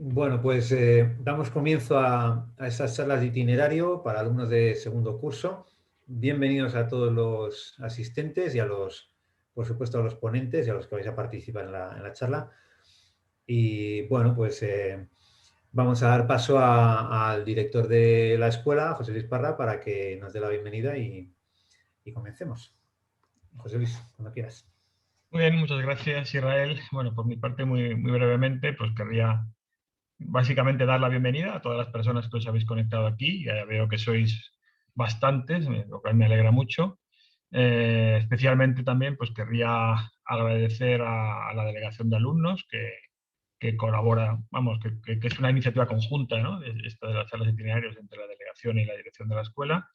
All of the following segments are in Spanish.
Bueno, pues damos comienzo a estas charlas de itinerario para alumnos de segundo curso. Bienvenidos a todos los asistentes y por supuesto, a los ponentes y a los que vais a participar en la charla. Y bueno, pues vamos a dar paso al director de la escuela, José Luis Parra, para que nos dé la bienvenida y comencemos. José Luis, cuando quieras. Muy bien, muchas gracias, Israel. Bueno, por mi parte, muy brevemente, pues querría básicamente dar la bienvenida a todas las personas que os habéis conectado aquí. Ya veo que sois bastantes, lo cual me alegra mucho. Especialmente también, pues querría agradecer a la delegación de alumnos que colabora, vamos, que es una iniciativa conjunta, ¿no? Esta de las charlas itinerarios entre la delegación y la dirección de la escuela,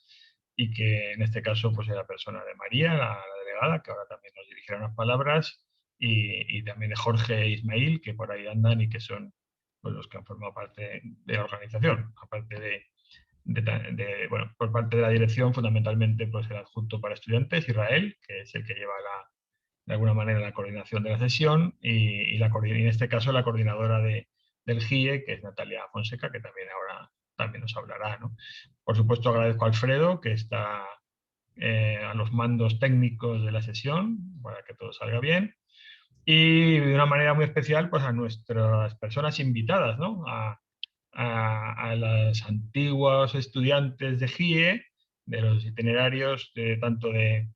y que en este caso pues es la persona de María, la delegada, que ahora también nos dirigirá unas palabras, y también de Jorge e Ismail, que por ahí andan y que son pues, los que han formado parte de la organización, aparte bueno, por parte de la dirección, fundamentalmente pues el adjunto para estudiantes, Israel, que es el que lleva de alguna manera la coordinación de la sesión, y en este caso la coordinadora del GIE, que es Natalia Fonseca, que también ahora también nos hablará, ¿no? Por supuesto, agradezco a Alfredo, que está a los mandos técnicos de la sesión, para que todo salga bien. Y de una manera muy especial, pues a nuestras personas invitadas, ¿no? A los antiguos estudiantes de GIE, de los itinerarios, tanto de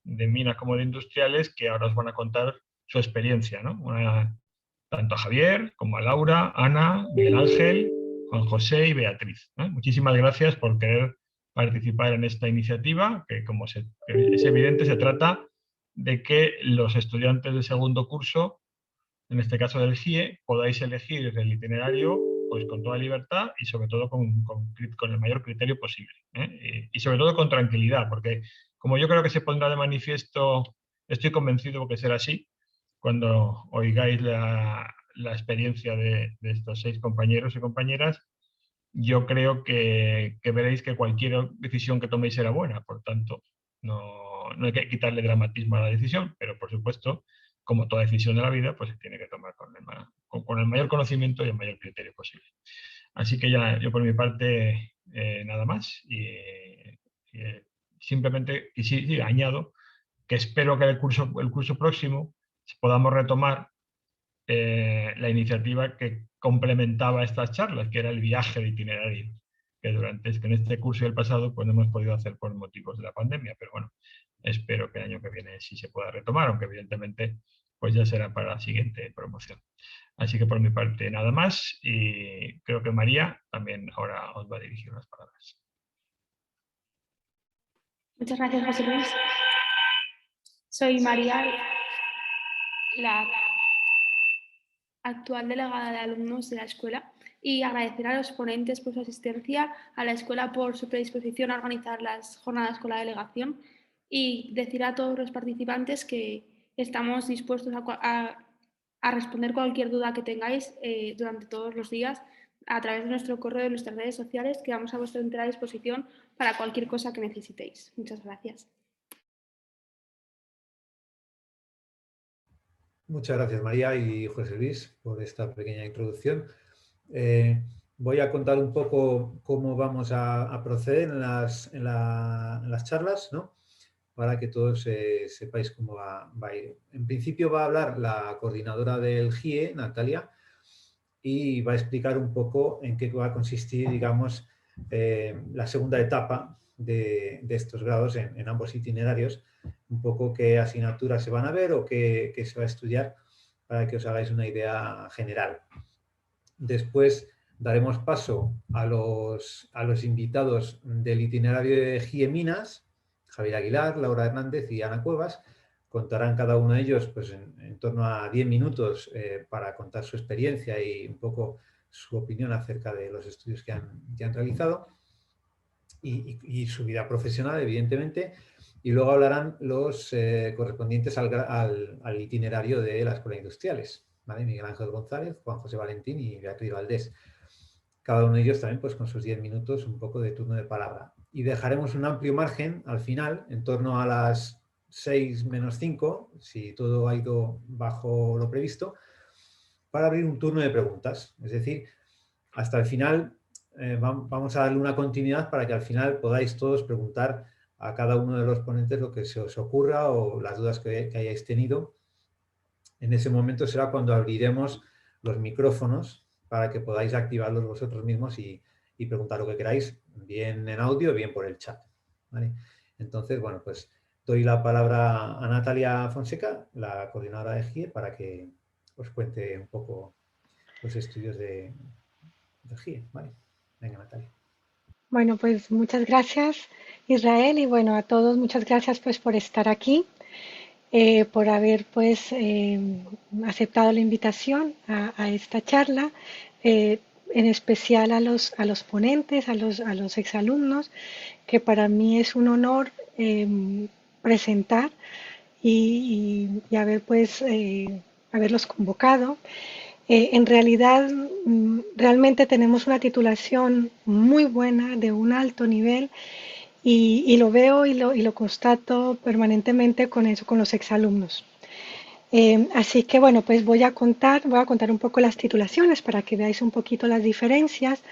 minas como de industriales, que ahora os van a contar su experiencia, ¿no? Tanto a Javier como a Laura, Ana, Miguel Ángel, Juan José y Beatriz, ¿eh? Muchísimas gracias por querer participar en esta iniciativa, que como es evidente se trata de que los estudiantes de segundo curso, en este caso del GIE, podáis elegir el itinerario pues con toda libertad y sobre todo con el mayor criterio posible, ¿eh? Y sobre todo con tranquilidad, porque como yo creo que se pondrá de manifiesto, estoy convencido que será así, cuando oigáis la experiencia de estos 6 compañeros y compañeras, yo creo que veréis que cualquier decisión que toméis será buena. Por tanto, no hay que quitarle dramatismo a la decisión, pero por supuesto, como toda decisión de la vida, pues se tiene que tomar con el mayor conocimiento y el mayor criterio posible. Así que ya yo por mi parte nada más. Simplemente y sí, añado que espero que el curso próximo podamos retomar la iniciativa que complementaba estas charlas, que era el viaje de itinerario, que en este curso y el pasado pues no hemos podido hacer por motivos de la pandemia, pero bueno, espero que el año que viene sí se pueda retomar, aunque evidentemente pues ya será para la siguiente promoción. Así que por mi parte nada más, y creo que María también ahora os va a dirigir unas palabras. Muchas gracias, José Luis. Soy María, la actual delegada de alumnos de la escuela, y agradecer a los ponentes por su asistencia, a la escuela por su predisposición a organizar las jornadas con la delegación, y decir a todos los participantes que estamos dispuestos a responder cualquier duda que tengáis durante todos los días a través de nuestro correo y nuestras redes sociales, que vamos a vuestra entera disposición para cualquier cosa que necesitéis. Muchas gracias. Muchas gracias, María y José Luis, por esta pequeña introducción. Voy a contar un poco cómo vamos a proceder en las charlas, ¿no? Para que todos sepáis cómo va a ir. En principio va a hablar la coordinadora del GIE, Natalia, y va a explicar un poco en qué va a consistir, digamos, la segunda etapa de estos grados en ambos itinerarios, un poco qué asignaturas se van a ver o qué se va a estudiar, para que os hagáis una idea general. Después daremos paso a los invitados del itinerario de GIE Minas, Javier Aguilar, Laura Hernández y Ana Cuevas. Contarán cada uno de ellos pues, en torno a 10 minutos para contar su experiencia y un poco su opinión acerca de los estudios que han realizado y su vida profesional, evidentemente. Y luego hablarán los correspondientes al itinerario de las escuelas industriales, ¿vale? Miguel Ángel González, Juan José Valentín y Beatriz Valdés. Cada uno de ellos también pues, con sus 10 minutos, un poco de turno de palabra. Y dejaremos un amplio margen al final, en torno a las 6 menos 5, si todo ha ido bajo lo previsto, para abrir un turno de preguntas. Es decir, hasta el final vamos a darle una continuidad para que al final podáis todos preguntar a cada uno de los ponentes lo que se os ocurra o las dudas que hayáis tenido. En ese momento será cuando abriremos los micrófonos para que podáis activarlos vosotros mismos y preguntar lo que queráis, bien en audio, bien por el chat, ¿vale? Entonces, bueno, pues doy la palabra a Natalia Fonseca, la coordinadora de GIE, para que os cuente un poco los estudios de GIE, ¿vale? Venga, Natalia. Bueno, pues muchas gracias, Israel, y bueno, a todos muchas gracias pues por estar aquí, por haber pues aceptado la invitación a esta charla, en especial a los ponentes, a los exalumnos, que para mí es un honor presentar y haber pues haberlos convocado. En realidad, realmente tenemos una titulación muy buena, de un alto nivel, y lo veo y lo constato permanentemente con eso, con los exalumnos. Así que bueno, pues voy a contar un poco las titulaciones para que veáis un poquito las diferencias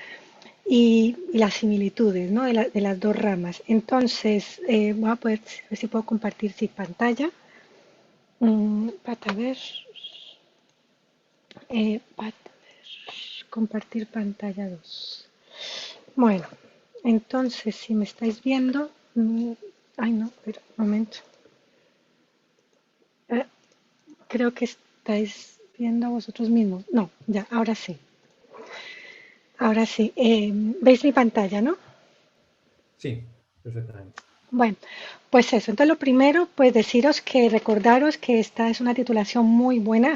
y las similitudes, ¿no?, de las dos ramas. Entonces, voy a poder ver si puedo compartir pantalla. Para ver, compartir pantalla 2. Bueno, entonces si me estáis viendo, ay no, pero un momento. Creo que estáis viendo a vosotros mismos. No, ya, ahora sí. Ahora sí. ¿Veis mi pantalla, no? Sí, perfectamente. Bueno, pues eso. Entonces lo primero, pues deciros que recordaros que esta es una titulación muy buena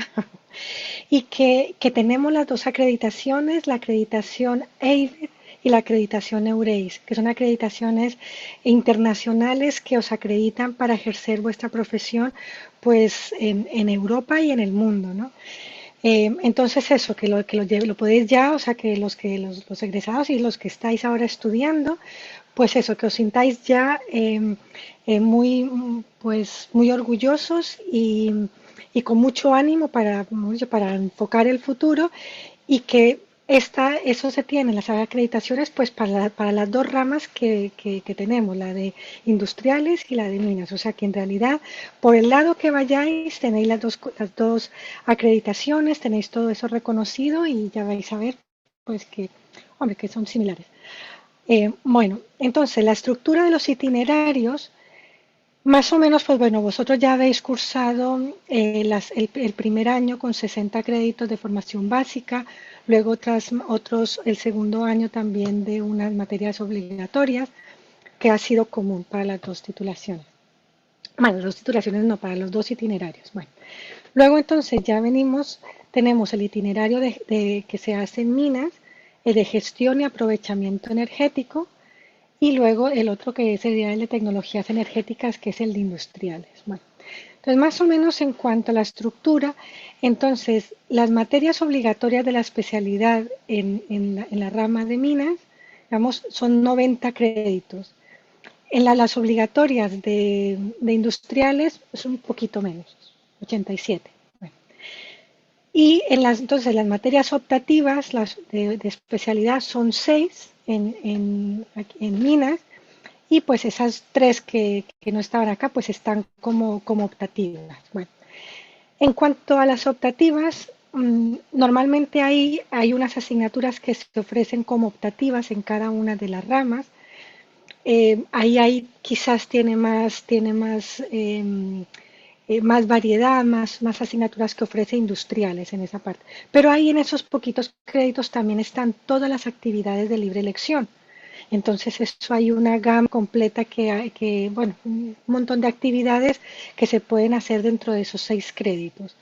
y que tenemos las dos acreditaciones, la acreditación EIDE y la acreditación EUREIS, que son acreditaciones internacionales que os acreditan para ejercer vuestra profesión pues en Europa y en el mundo, ¿no? Entonces eso, que lo podéis ya, o sea, que los egresados y los que estáis ahora estudiando, pues eso, que os sintáis ya muy, pues, muy orgullosos y con mucho ánimo para enfocar el futuro, y que eso se tiene en las acreditaciones pues para las dos ramas que tenemos, la de industriales y la de minas. O sea que en realidad, por el lado que vayáis, tenéis las dos acreditaciones, tenéis todo eso reconocido y ya vais a ver pues que, hombre, que son similares. Bueno, entonces la estructura de los itinerarios, más o menos, pues bueno, vosotros ya habéis cursado el primer año con 60 créditos de formación básica, luego otros el segundo año también de unas materias obligatorias, que ha sido común para las dos titulaciones. Bueno, las dos titulaciones no, para los dos itinerarios. Bueno, luego entonces ya tenemos el itinerario que se hace en minas, de gestión y aprovechamiento energético, y luego el otro que sería el de tecnologías energéticas, que es el de industriales. Bueno, entonces más o menos en cuanto a la estructura, entonces las materias obligatorias de la especialidad en la rama de minas, digamos, son 90 créditos. En las obligatorias de industriales es un poquito menos, 87. Bueno. Y entonces las materias optativas, las de especialidad, son 6 en minas, y pues esas 3 que no estaban acá pues están como optativas. Bueno, en cuanto a las optativas, normalmente hay unas asignaturas que se ofrecen como optativas en cada una de las ramas. Ahí quizás tiene más variedad, más asignaturas que ofrece industriales en esa parte. Pero ahí en esos poquitos créditos también están todas las actividades de libre elección. Entonces eso hay una gama completa bueno, un montón de actividades que se pueden hacer dentro de esos 6 créditos.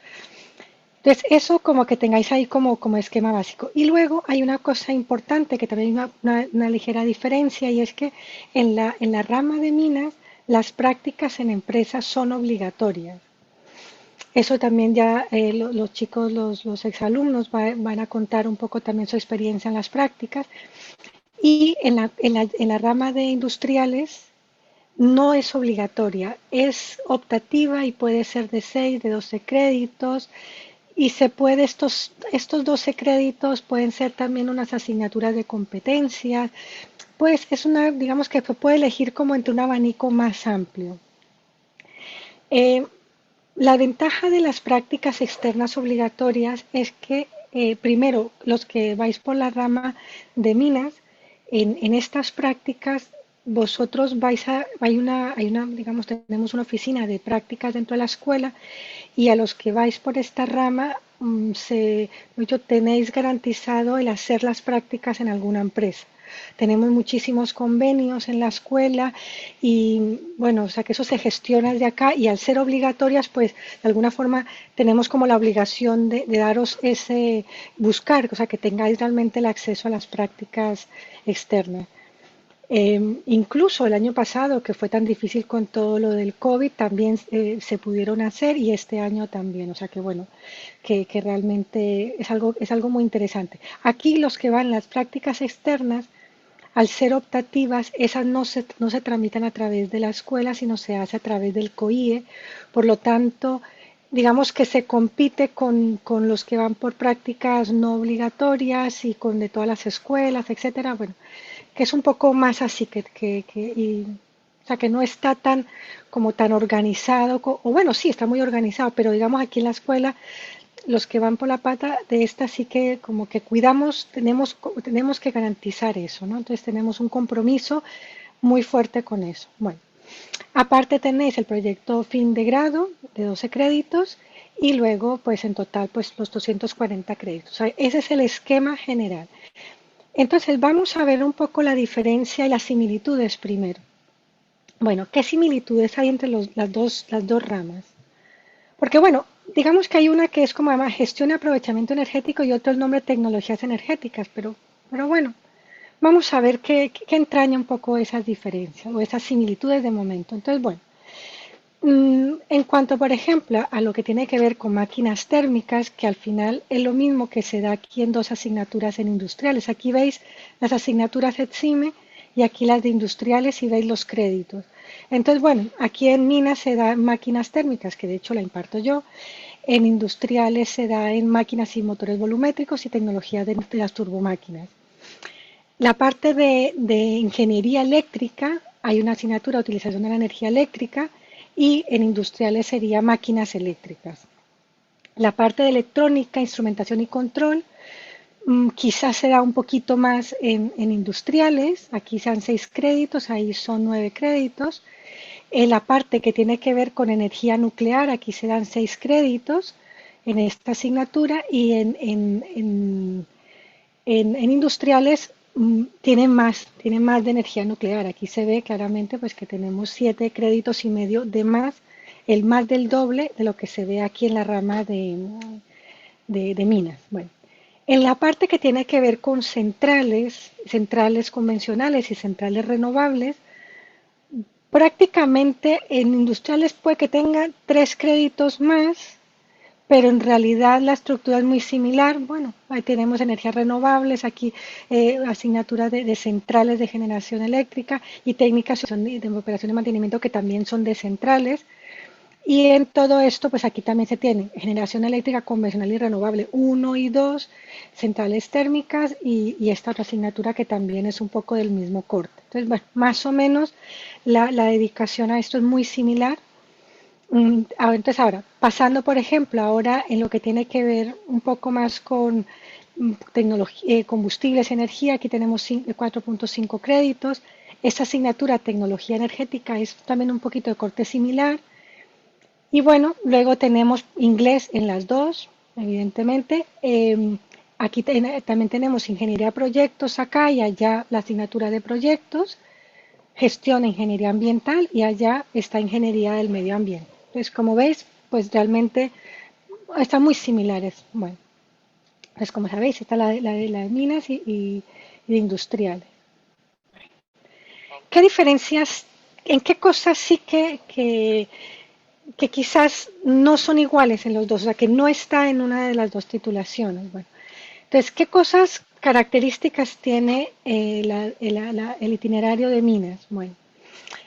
Entonces eso como que tengáis ahí como esquema básico. Y luego hay una cosa importante que también hay una ligera diferencia, y es que en la rama de minas las prácticas en empresas son obligatorias. Eso también ya los chicos, los exalumnos van a contar un poco también su experiencia en las prácticas. Y en la rama de industriales no es obligatoria, es optativa y puede ser de 6, de 12 créditos, y estos 12 créditos pueden ser también unas asignaturas de competencias, pues digamos que se puede elegir como entre un abanico más amplio. Eh, la ventaja de las prácticas externas obligatorias es que, primero, los que vais por la rama de minas, en estas prácticas, vosotros digamos, tenemos una oficina de prácticas dentro de la escuela y a los que vais por esta rama, tenéis garantizado el hacer las prácticas en alguna empresa. Tenemos muchísimos convenios en la escuela y bueno, o sea que eso se gestiona desde acá y al ser obligatorias, pues de alguna forma tenemos como la obligación de daros buscar, o sea que tengáis realmente el acceso a las prácticas externas. Incluso el año pasado, que fue tan difícil con todo lo del COVID, también se pudieron hacer y este año también. O sea que bueno, que realmente es algo muy interesante. Aquí los que van las prácticas externas, al ser optativas, esas no se tramitan a través de la escuela, sino se hace a través del COIE. Por lo tanto, digamos que se compite con los que van por prácticas no obligatorias y con de todas las escuelas, etcétera. Bueno, que es un poco más así, o sea, que no está tan organizado, o bueno, sí, está muy organizado, pero digamos aquí en la escuela, los que van por la pata de esta sí que como que cuidamos, tenemos que garantizar eso, ¿no? Entonces tenemos un compromiso muy fuerte con eso. Bueno, aparte tenéis el proyecto fin de grado de 12 créditos y luego pues en total pues los 240 créditos. O sea, ese es el esquema general. Entonces vamos a ver un poco la diferencia y las similitudes primero. Bueno, ¿qué similitudes hay entre las dos ramas? Porque bueno, digamos que hay una que es como además gestión y aprovechamiento energético y otro el nombre tecnologías energéticas, pero bueno, vamos a ver qué entraña un poco esas diferencias o esas similitudes de momento. Entonces, bueno, en cuanto, por ejemplo, a lo que tiene que ver con máquinas térmicas, que al final es lo mismo que se da aquí en dos asignaturas en industriales. Aquí veis las asignaturas ETSIME y aquí las de industriales y veis los créditos. Entonces, bueno, aquí en minas se da en máquinas térmicas, que de hecho la imparto yo. En industriales se da en máquinas y motores volumétricos y tecnología de las turbomáquinas. La parte de ingeniería eléctrica, hay una asignatura de utilización de la energía eléctrica y en industriales sería máquinas eléctricas. La parte de electrónica, instrumentación y control, quizás se da un poquito más en industriales, aquí sean 6 créditos, ahí son 9 créditos. En la parte que tiene que ver con energía nuclear, aquí se dan 6 créditos en esta asignatura y en industriales tienen más de energía nuclear. Aquí se ve claramente pues, que tenemos 7 créditos y medio de más, el más del doble de lo que se ve aquí en la rama de minas. Bueno, en la parte que tiene que ver con centrales convencionales y centrales renovables, prácticamente en industriales puede que tengan 3 créditos más, pero en realidad la estructura es muy similar. Bueno, ahí tenemos energías renovables, aquí asignaturas de centrales de generación eléctrica y técnicas de operación y mantenimiento que también son de centrales. Y en todo esto, pues aquí también se tiene generación eléctrica convencional y renovable 1 y 2, centrales térmicas y esta otra asignatura que también es un poco del mismo corte. Entonces, bueno, más o menos la dedicación a esto es muy similar. Entonces ahora, pasando por ejemplo ahora en lo que tiene que ver un poco más con combustibles, energía, aquí tenemos 4.5 créditos. Esta asignatura tecnología energética es también un poquito de corte similar. Y bueno, luego tenemos inglés en las dos, evidentemente. Aquí también tenemos ingeniería de proyectos acá y allá la asignatura de proyectos, gestión e ingeniería ambiental y allá está ingeniería del medio ambiente. Entonces, como veis, pues realmente están muy similares. Bueno, pues como sabéis, está la de minas y de industriales. ¿Qué diferencias, en qué cosas sí que quizás no son iguales en los dos, o sea, que no está en una de las dos titulaciones? Bueno, entonces, ¿qué cosas características tiene el itinerario de minas? Bueno,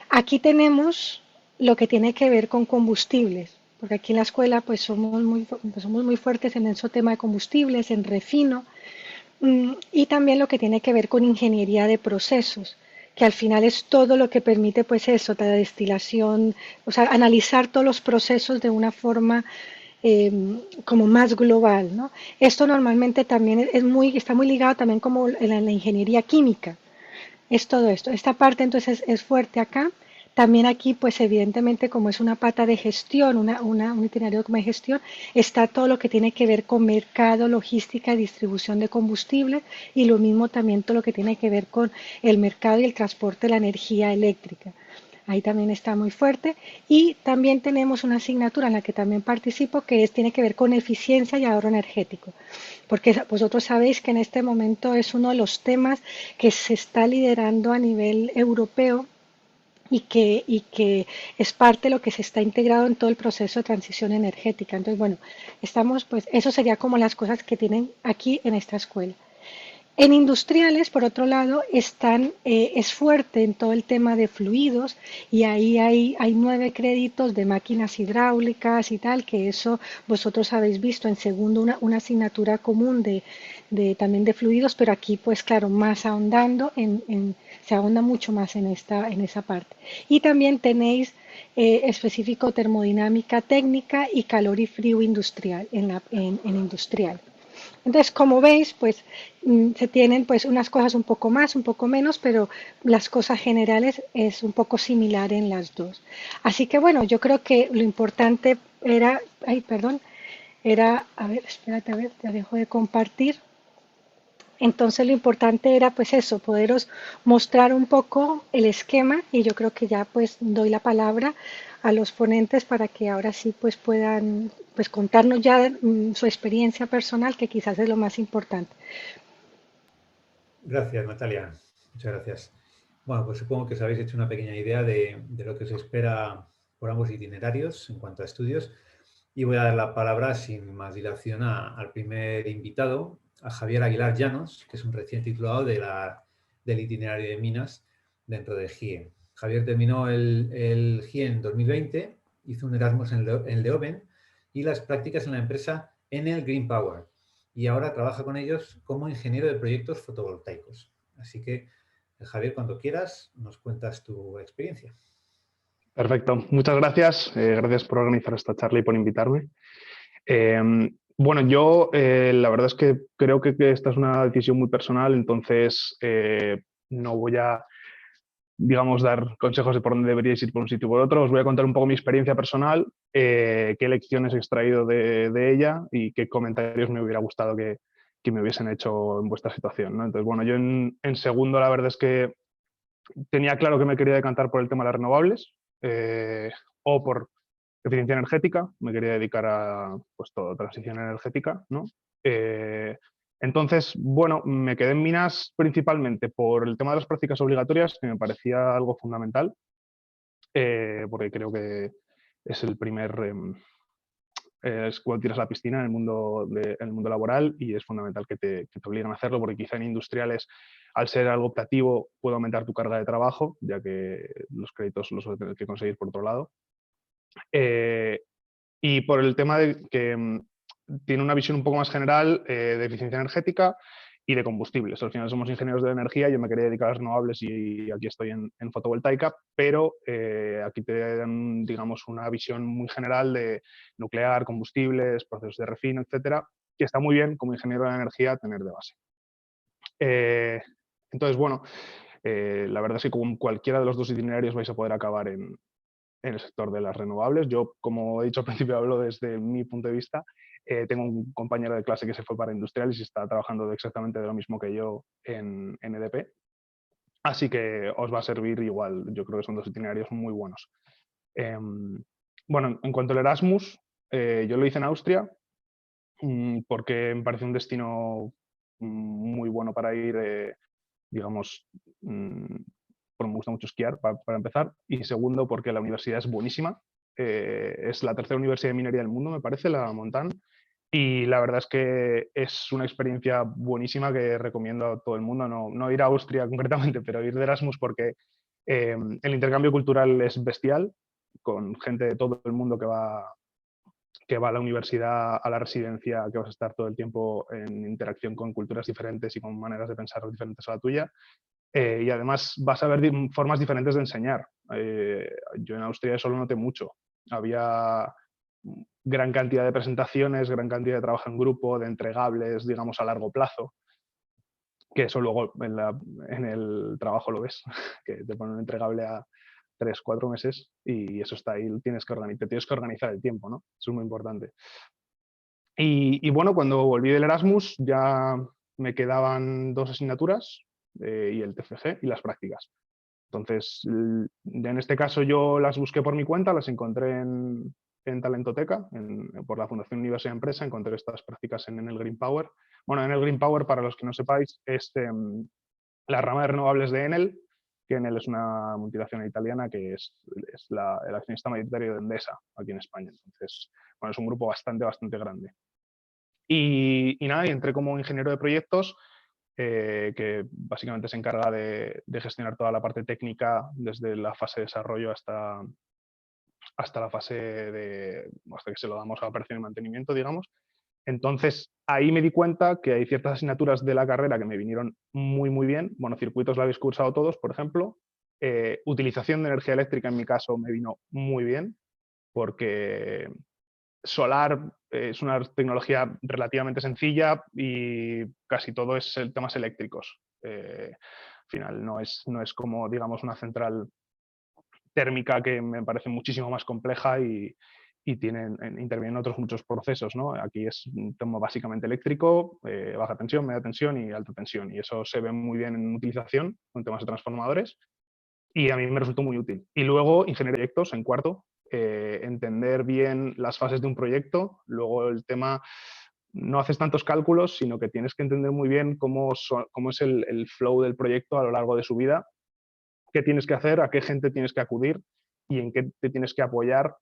aquí tenemos lo que tiene que ver con combustibles. porque aquí en la escuela pues somos muy fuertes en ese tema de combustibles, en refino, y también lo que tiene que ver con ingeniería de procesos, que al final es todo lo que permite pues eso, la destilación, o sea, analizar todos los procesos de una forma como más global, ¿no? Esto normalmente también está muy ligado también como en la ingeniería química, es todo esto. Esta parte entonces es fuerte acá. También aquí, pues evidentemente, como es una pata de gestión, un itinerario como de gestión, está todo lo que tiene que ver con mercado, logística y distribución de combustible, y lo mismo también todo lo que tiene que ver con el mercado y el transporte de la energía eléctrica. Ahí también está muy fuerte. Y también tenemos una asignatura en la que también participo que tiene que ver con eficiencia y ahorro energético. Porque vosotros sabéis que en este momento es uno de los temas que se está liderando a nivel europeo y que es parte de lo que se está integrado en todo el proceso de transición energética. Entonces, bueno, pues, eso sería como las cosas que tienen aquí en esta escuela. En industriales, por otro lado, es fuerte en todo el tema de fluidos y ahí hay 9 créditos de máquinas hidráulicas y tal, que eso vosotros habéis visto en segundo una asignatura común también de fluidos, pero aquí pues claro, más ahondando, se ahonda mucho más en esa parte. Y también tenéis específico termodinámica técnica y calor y frío industrial en industrial. Entonces, como veis, pues se tienen pues unas cosas un poco más, un poco menos, pero las cosas generales es un poco similar en las dos. Así que bueno, yo creo que lo importante era, ay, perdón, a ver, espérate, a ver, te dejo de compartir. Entonces lo importante era pues eso, poderos mostrar un poco el esquema y yo creo que ya pues doy la palabra a los ponentes para que ahora sí pues puedan pues contarnos ya su experiencia personal, que quizás es lo más importante. Gracias, Natalia. Muchas gracias. Bueno, pues supongo que os habéis hecho una pequeña idea de lo que os espera por ambos itinerarios en cuanto a estudios. Y voy a dar la palabra sin más dilación al primer invitado, a Javier Aguilar Llanos, que es un recién titulado del itinerario de minas dentro de GIE. Javier terminó el GIE en 2020, hizo un Erasmus en Leoben y las prácticas en la empresa Enel Green Power. Y ahora trabaja con ellos como ingeniero de proyectos fotovoltaicos. Así que, Javier, cuando quieras, nos cuentas tu experiencia. Perfecto, muchas gracias. Gracias por organizar esta charla y por invitarme. Bueno, yo la verdad es que creo que esta es una decisión muy personal, entonces no voy a, digamos, dar consejos de por dónde deberíais ir por un sitio o por otro. Os voy a contar un poco mi experiencia personal, qué lecciones he extraído de ella y qué comentarios me hubiera gustado que me hubiesen hecho en vuestra situación, ¿no? Entonces, bueno, yo en segundo la verdad es que tenía claro que me quería decantar por el tema de las renovables o por eficiencia energética, me quería dedicar a pues, todo, transición energética, ¿no? Entonces, bueno, me quedé en minas principalmente por el tema de las prácticas obligatorias, que me parecía algo fundamental, porque creo que es el primer, es cuando tiras la piscina en el mundo laboral y es fundamental que te obliguen a hacerlo, porque quizá en industriales, al ser algo optativo, puede aumentar tu carga de trabajo, ya que los créditos los vas a tener que conseguir por otro lado. Y por el tema de que tiene una visión un poco más general de eficiencia energética y de combustibles. Al final somos ingenieros de energía, yo me quería dedicar a las renovables y aquí estoy en fotovoltaica, pero aquí te dan, digamos, una visión muy general de nuclear, combustibles, procesos de refino, etcétera, que está muy bien como ingeniero de energía tener de base. Entonces, bueno, la verdad es que con cualquiera de los dos itinerarios vais a poder acabar en el sector de las renovables. Yo, como he dicho al principio, hablo desde mi punto de vista. Tengo un compañero de clase que se fue para industriales y está trabajando exactamente de lo mismo que yo en EDP. Así que os va a servir igual. Yo creo que son dos itinerarios muy buenos. Bueno, en cuanto al Erasmus, yo lo hice en Austria porque me parece un destino muy bueno para ir, digamos, porque me gusta mucho esquiar, para empezar, y segundo, porque la universidad es buenísima. Es la tercera universidad de minería del mundo, me parece, la Montan, y la verdad es que es una experiencia buenísima que recomiendo a todo el mundo, no ir a Austria concretamente, pero ir de Erasmus porque el intercambio cultural es bestial, con gente de todo el mundo que va que va a la universidad, a la residencia, que vas a estar todo el tiempo en interacción con culturas diferentes y con maneras de pensar diferentes a la tuya. Y además vas a ver formas diferentes de enseñar. Yo en Austria eso lo noté mucho. Había gran cantidad de presentaciones, gran cantidad de trabajo en grupo, de entregables, digamos, a largo plazo, que eso luego en el trabajo lo ves, que te ponen un entregable a 3, 4 meses y eso está ahí, te tienes que organizar el tiempo, ¿no? Eso es muy importante. Y bueno, cuando volví del Erasmus ya me quedaban 2 asignaturas y el TFG y las prácticas. Entonces, en este caso yo las busqué por mi cuenta, las encontré en Talentoteca, por la Fundación Universidad Empresa, encontré estas prácticas en Enel Green Power. Bueno, Enel Green Power, para los que no sepáis, es la rama de renovables de Enel, que Enel es una multinacional italiana que es el accionista mayoritario de Endesa aquí en España. Entonces, bueno, es un grupo bastante grande. Y nada, y entré como ingeniero de proyectos, que básicamente se encarga de gestionar toda la parte técnica desde la fase de desarrollo hasta la fase hasta que se lo damos a operación y mantenimiento, digamos. Entonces, ahí me di cuenta que hay ciertas asignaturas de la carrera que me vinieron muy bien. Bueno, circuitos lo habéis cursado todos, por ejemplo. Utilización de energía eléctrica, en mi caso, me vino muy bien, porque solar es una tecnología relativamente sencilla y casi todo es temas eléctricos. Al final no es como, digamos, una central térmica que me parece muchísimo más compleja y intervienen otros muchos procesos, ¿no? Aquí es un tema básicamente eléctrico, baja tensión, media tensión y alta tensión, y eso se ve muy bien en utilización con temas de transformadores y a mí me resultó muy útil. Y luego ingeniería de proyectos en cuarto, entender bien las fases de un proyecto, luego el tema, no haces tantos cálculos, sino que tienes que entender muy bien cómo es el flow del proyecto a lo largo de su vida, qué tienes que hacer, a qué gente tienes que acudir y en qué te tienes que apoyar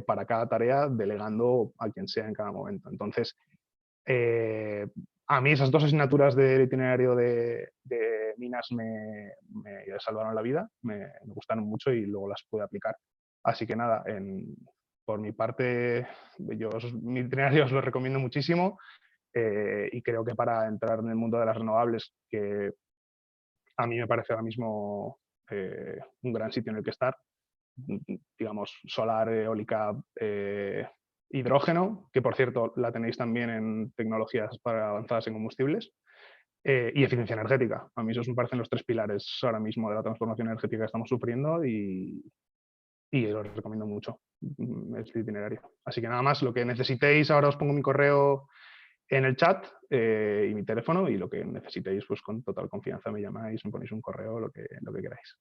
para cada tarea, delegando a quien sea en cada momento. Entonces, a mí esas 2 asignaturas del itinerario de minas me salvaron la vida, me gustaron mucho y luego las pude aplicar. Así que nada, por mi parte, mi itinerario os lo recomiendo muchísimo y creo que para entrar en el mundo de las renovables, que a mí me parece ahora mismo un gran sitio en el que estar, digamos, solar, eólica, hidrógeno, que por cierto la tenéis también en tecnologías para avanzadas en combustibles, y eficiencia energética. A mí esos me parecen los 3 pilares ahora mismo de la transformación energética que estamos sufriendo y os recomiendo mucho este itinerario. Así que nada más, lo que necesitéis, ahora os pongo mi correo en el chat y mi teléfono, y lo que necesitéis, pues con total confianza me llamáis, me ponéis un correo, lo que queráis.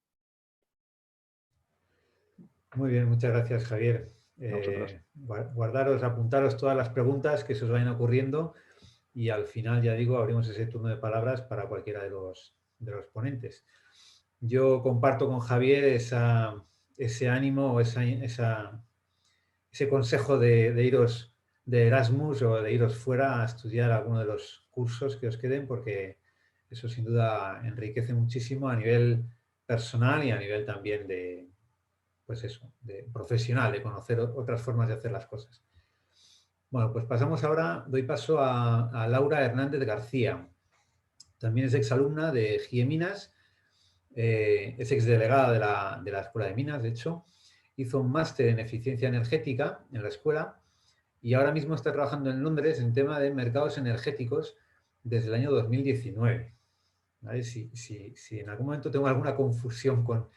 Muy bien, muchas gracias, Javier. Guardaros, apuntaros todas las preguntas que se os vayan ocurriendo y al final, ya digo, abrimos ese turno de palabras para cualquiera de los ponentes. Yo comparto con Javier ese ánimo o ese consejo de iros de Erasmus o de iros fuera a estudiar alguno de los cursos que os queden, porque eso sin duda enriquece muchísimo a nivel personal y a nivel también de profesional, de conocer otras formas de hacer las cosas. Bueno, pues pasamos ahora, doy paso a Laura Hernández García. También es exalumna de GIE Minas, es exdelegada de la Escuela de Minas, de hecho. Hizo un máster en eficiencia energética en la escuela y ahora mismo está trabajando en Londres en tema de mercados energéticos desde el año 2019. ¿Vale? Si en algún momento tengo alguna confusión con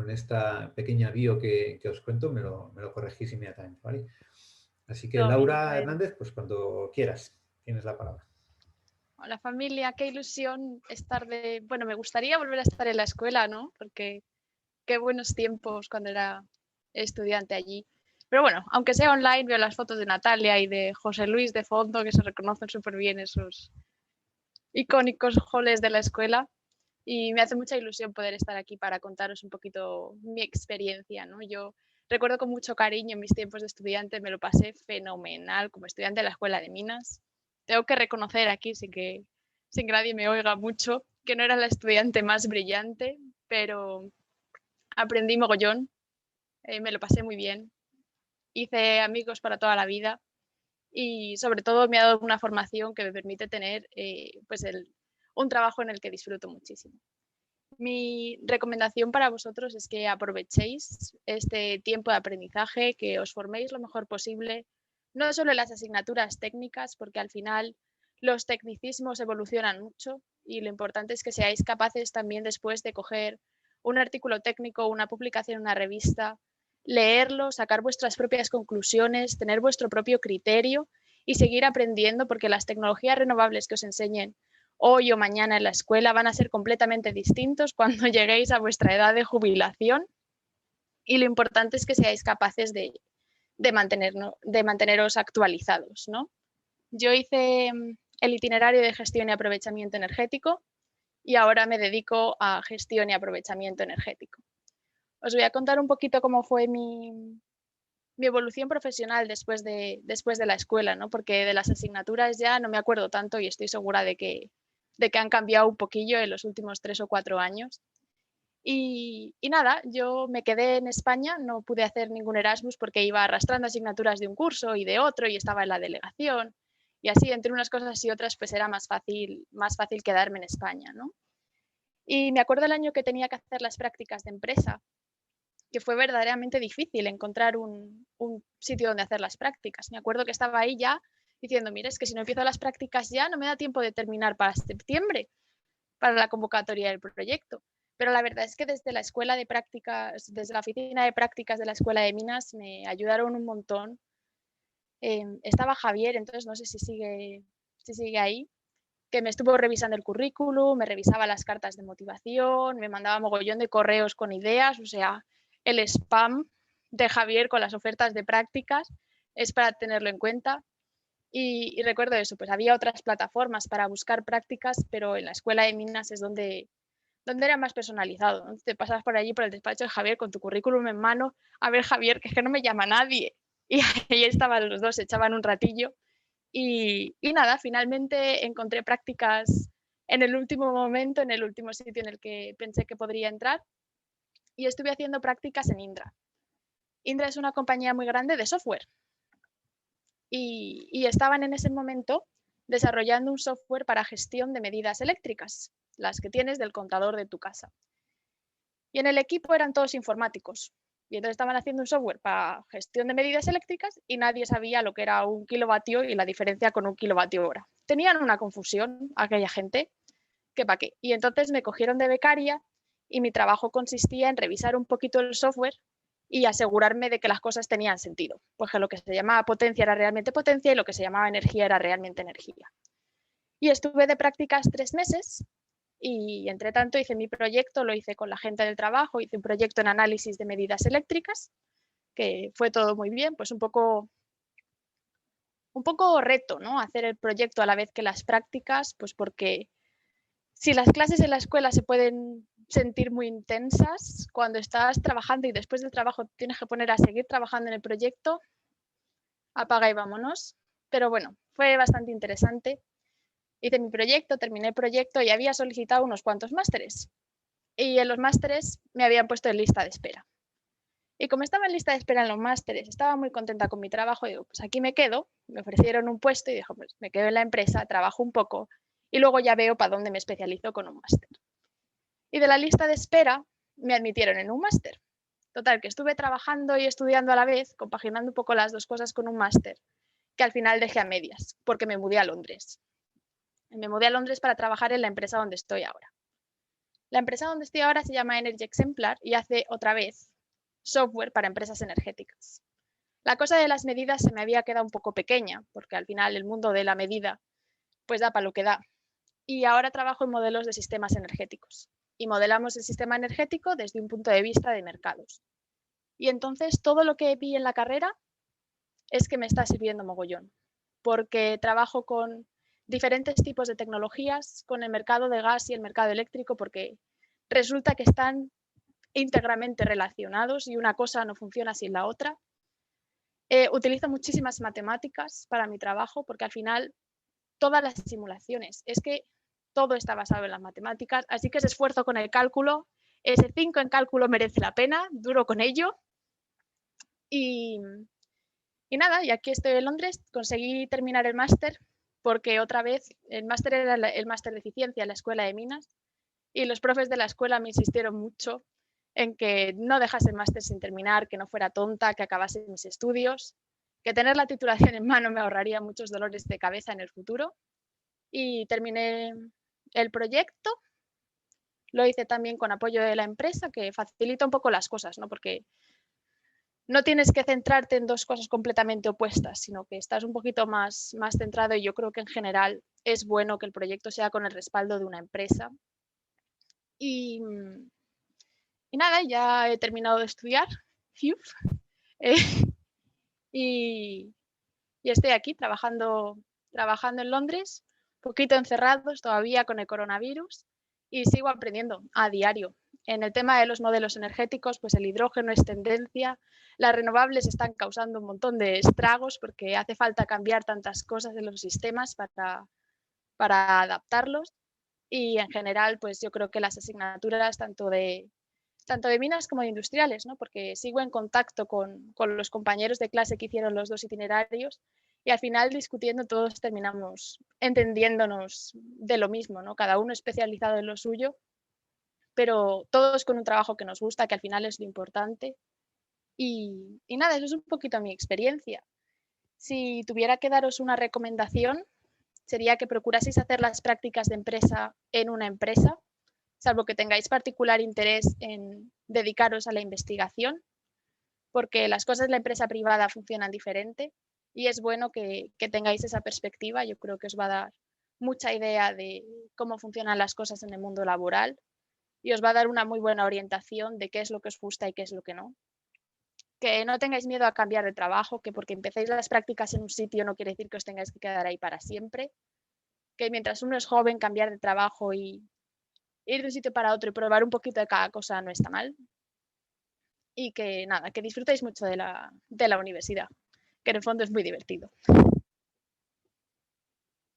esta pequeña bio que os cuento, me lo corregís inmediatamente, ¿vale? Así que Laura Hernández, pues cuando quieras, tienes la palabra. Hola familia, qué ilusión estar Bueno, me gustaría volver a estar en la escuela, ¿no? Porque qué buenos tiempos cuando era estudiante allí. Pero bueno, aunque sea online, veo las fotos de Natalia y de José Luis de fondo, que se reconocen súper bien esos icónicos halls de la escuela. Y me hace mucha ilusión poder estar aquí para contaros un poquito mi experiencia, ¿no? Yo recuerdo con mucho cariño en mis tiempos de estudiante, me lo pasé fenomenal como estudiante de la Escuela de Minas. Tengo que reconocer aquí, sin que nadie me oiga mucho, que no era la estudiante más brillante, pero aprendí mogollón, me lo pasé muy bien. hice amigos para toda la vida y sobre todo me ha dado una formación que me permite tener pues un trabajo en el que disfruto muchísimo. Mi recomendación para vosotros es que aprovechéis este tiempo de aprendizaje, que os forméis lo mejor posible, no solo en las asignaturas técnicas, porque al final los tecnicismos evolucionan mucho y lo importante es que seáis capaces también después de coger un artículo técnico, una publicación en una revista, leerlo, sacar vuestras propias conclusiones, tener vuestro propio criterio y seguir aprendiendo, porque las tecnologías renovables que os enseñen hoy o mañana en la escuela van a ser completamente distintos cuando lleguéis a vuestra edad de jubilación y lo importante es que seáis capaces de manteneros actualizados, ¿no? Yo hice el itinerario de gestión y aprovechamiento energético y ahora me dedico a gestión y aprovechamiento energético. Os voy a contar un poquito cómo fue mi evolución profesional después de la escuela, ¿no? Porque de las asignaturas ya no me acuerdo tanto y estoy segura de que han cambiado un poquillo en los últimos 3 o 4 años. Y nada, yo me quedé en España, no pude hacer ningún Erasmus porque iba arrastrando asignaturas de un curso y de otro y estaba en la delegación. Y así, entre unas cosas y otras, pues era más fácil quedarme en España, ¿no? Y me acuerdo el año que tenía que hacer las prácticas de empresa, que fue verdaderamente difícil encontrar un sitio donde hacer las prácticas. Me acuerdo que estaba ahí ya diciendo, mira, es que si no empiezo las prácticas ya no me da tiempo de terminar para septiembre, para la convocatoria del proyecto. Pero la verdad es que desde la escuela de prácticas, desde la oficina de prácticas de la Escuela de Minas me ayudaron un montón. Estaba Javier, entonces no sé si sigue ahí, que me estuvo revisando el currículum, me revisaba las cartas de motivación, me mandaba mogollón de correos con ideas, o sea, el spam de Javier con las ofertas de prácticas es para tenerlo en cuenta. Y recuerdo eso, pues había otras plataformas para buscar prácticas, pero en la Escuela de Minas es donde era más personalizado, ¿no? Te pasas por allí, por el despacho de Javier, con tu currículum en mano, a ver, Javier, que es que no me llama nadie. Y ahí estaban los dos, echaban un ratillo. Y nada, finalmente encontré prácticas en el último momento, en el último sitio en el que pensé que podría entrar. Y estuve haciendo prácticas en Indra. Indra es una compañía muy grande de software. Y estaban en ese momento desarrollando un software para gestión de medidas eléctricas, las que tienes del contador de tu casa. Y en el equipo eran todos informáticos. Y entonces estaban haciendo un software para gestión de medidas eléctricas y nadie sabía lo que era 1 kilovatio y la diferencia con 1 kilovatio hora. Tenían una confusión aquella gente, que para qué. Y entonces me cogieron de becaria y mi trabajo consistía en revisar un poquito el software y asegurarme de que las cosas tenían sentido. Pues que lo que se llamaba potencia era realmente potencia y lo que se llamaba energía era realmente energía. Y estuve de prácticas 3 meses y entre tanto hice mi proyecto, lo hice con la gente del trabajo, hice un proyecto en análisis de medidas eléctricas, que fue todo muy bien, pues un poco reto, ¿no? Hacer el proyecto a la vez que las prácticas, pues porque si las clases en la escuela se pueden sentir muy intensas, cuando estás trabajando y después del trabajo tienes que poner a seguir trabajando en el proyecto, apaga y vámonos. Pero bueno, fue bastante interesante. Hice mi proyecto, terminé el proyecto y había solicitado unos cuantos másteres. Y en los másteres me habían puesto en lista de espera. Y como estaba en lista de espera en los másteres, estaba muy contenta con mi trabajo, y digo, pues aquí me quedo. Me ofrecieron un puesto y dije, pues me quedo en la empresa, trabajo un poco y luego ya veo para dónde me especializo con un máster. Y de la lista de espera me admitieron en un máster. Total, que estuve trabajando y estudiando a la vez, compaginando un poco las dos cosas con un máster, que al final dejé a medias, porque me mudé a Londres. Me mudé a Londres para trabajar en la empresa donde estoy ahora. La empresa donde estoy ahora se llama Energy Exemplar y hace otra vez software para empresas energéticas. La cosa de las medidas se me había quedado un poco pequeña, porque al final el mundo de la medida pues da para lo que da. Y ahora trabajo en modelos de sistemas energéticos. Y modelamos el sistema energético desde un punto de vista de mercados. Y entonces todo lo que vi en la carrera es que me está sirviendo mogollón, porque trabajo con diferentes tipos de tecnologías, con el mercado de gas y el mercado eléctrico, porque resulta que están íntegramente relacionados y una cosa no funciona sin la otra. Utilizo muchísimas matemáticas para mi trabajo, porque al final todas las simulaciones, es que todo está basado en las matemáticas, así que ese esfuerzo con el cálculo, ese 5 en cálculo merece la pena, duro con ello. Y Y nada, y aquí estoy en Londres, conseguí terminar el máster porque otra vez el máster era el máster de eficiencia en la escuela de minas y los profes de la escuela me insistieron mucho en que no dejase el máster sin terminar, que no fuera tonta, que acabase mis estudios, que tener la titulación en mano me ahorraría muchos dolores de cabeza en el futuro. Y terminé el proyecto, lo hice también con apoyo de la empresa, que facilita un poco las cosas, ¿no? Porque no tienes que centrarte en dos cosas completamente opuestas, sino que estás un poquito más centrado y yo creo que en general es bueno que el proyecto sea con el respaldo de una empresa. Y nada, ya he terminado de estudiar eh, y estoy aquí trabajando en Londres, un poquito encerrados todavía con el coronavirus y sigo aprendiendo a diario. En el tema de los modelos energéticos, pues el hidrógeno es tendencia, las renovables están causando un montón de estragos porque hace falta cambiar tantas cosas en los sistemas para adaptarlos y en general, pues yo creo que las asignaturas tanto de minas como de industriales, ¿no? Porque sigo en contacto con los compañeros de clase que hicieron los dos itinerarios y al final discutiendo todos terminamos entendiéndonos de lo mismo, ¿no? Cada uno especializado en lo suyo, pero todos con un trabajo que nos gusta, que al final es lo importante. Y nada, eso es un poquito mi experiencia. Si tuviera que daros una recomendación, sería que procuraseis hacer las prácticas de empresa en una empresa, salvo que tengáis particular interés en dedicaros a la investigación, porque las cosas de la empresa privada funcionan diferente y es bueno que tengáis esa perspectiva. Yo creo que os va a dar mucha idea de cómo funcionan las cosas en el mundo laboral y os va a dar una muy buena orientación de qué es lo que os gusta y qué es lo que no. Que no tengáis miedo a cambiar de trabajo, que porque empecéis las prácticas en un sitio no quiere decir que os tengáis que quedar ahí para siempre. Que mientras uno es joven, cambiar de trabajo y ir de un sitio para otro y probar un poquito de cada cosa no está mal. Y que nada, que disfrutéis mucho de la universidad, que en el fondo es muy divertido.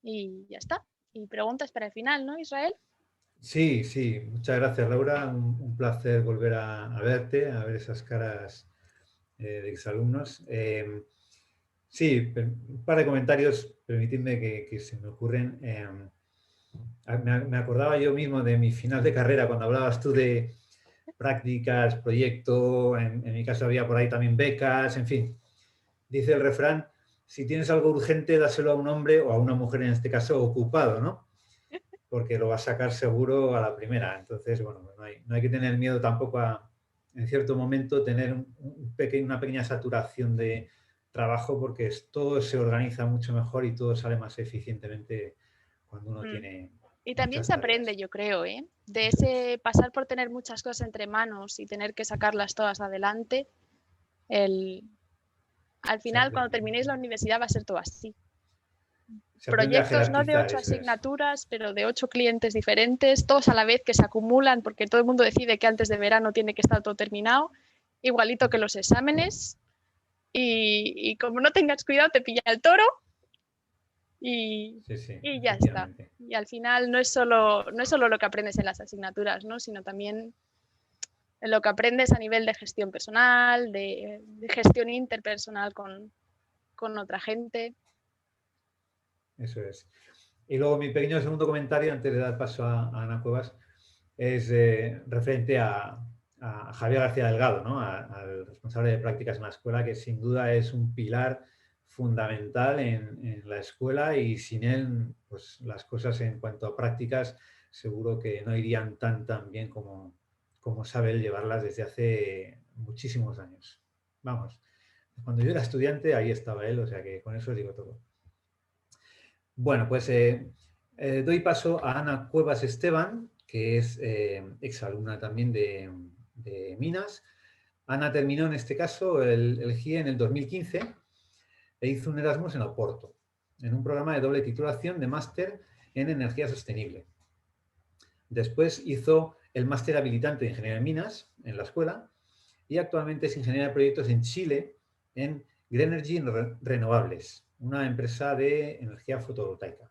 Y ya está. Y preguntas para el final, ¿no, Israel? Sí, sí, muchas gracias, Laura. Un placer volver a verte, a ver esas caras de exalumnos. Sí, un par de comentarios, permitidme que se me ocurren. Me acordaba yo mismo de mi final de carrera cuando hablabas tú de prácticas, proyecto, en mi caso había por ahí también becas, en fin. Dice el refrán, si tienes algo urgente, dáselo a un hombre o a una mujer, en este caso, ocupado, ¿no? Porque lo va a sacar seguro a la primera. Entonces, bueno, no hay que tener miedo tampoco a, en cierto momento, tener una pequeña saturación de trabajo porque todo se organiza mucho mejor y todo sale más eficientemente cuando uno tiene y también muchas se aprende, tareas. yo creo, ¿eh? De ese pasar por tener muchas cosas entre manos y tener que sacarlas todas adelante, al final, cuando terminéis la universidad, va a ser todo así. Se aprende a Proyectos no de jerarquizar, 8 eso es. asignaturas, pero de 8 clientes diferentes, todos a la vez que se acumulan porque todo el mundo decide que antes de verano tiene que estar todo terminado, igualito que los exámenes. Y como no tengas cuidado, te pilla el toro y, Sí, sí, y ya está. efectivamente. Y al final no es solo lo que aprendes en las asignaturas, ¿no? Sino también en lo que aprendes a nivel de gestión personal, de gestión interpersonal con otra gente. Eso es. Y luego mi pequeño segundo comentario, antes de dar paso a Ana Cuevas, es referente a Javier García Delgado, ¿no? Al responsable de prácticas en la escuela, que sin duda es un pilar fundamental en la escuela y sin él, pues las cosas en cuanto a prácticas seguro que no irían tan bien como sabe él llevarlas desde hace muchísimos años. Vamos, cuando yo era estudiante ahí estaba él, o sea que con eso os digo todo. Bueno, pues doy paso a Ana Cuevas Esteban, que es exalumna también de Minas. Ana terminó en este caso el GIE en el 2015 e hizo un Erasmus en Oporto, en un programa de doble titulación de máster en energía sostenible. Después hizo el máster habilitante de Ingeniería en Minas en la escuela y actualmente es ingeniera de proyectos en Chile en Greenergy Renovables, una empresa de energía fotovoltaica.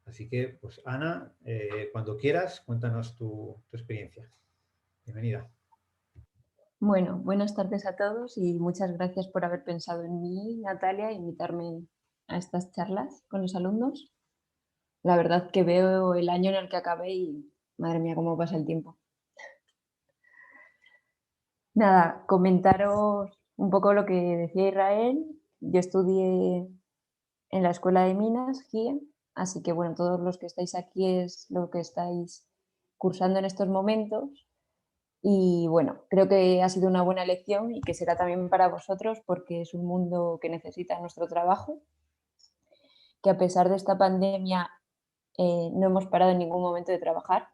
Así que, pues Ana, cuando quieras, cuéntanos tu experiencia. Bienvenida. Bueno, buenas tardes a todos y muchas gracias por haber pensado en mí, Natalia, e invitarme a estas charlas con los alumnos. La verdad que veo el año en el que acabé y madre mía, cómo pasa el tiempo. Nada, comentaros un poco lo que decía Israel. Yo estudié en la Escuela de Minas, GIE, así que bueno, todos los que estáis aquí es lo que estáis cursando en estos momentos. Y bueno, creo que ha sido una buena elección y que será también para vosotros porque es un mundo que necesita nuestro trabajo, que a pesar de esta pandemia no hemos parado en ningún momento de trabajar,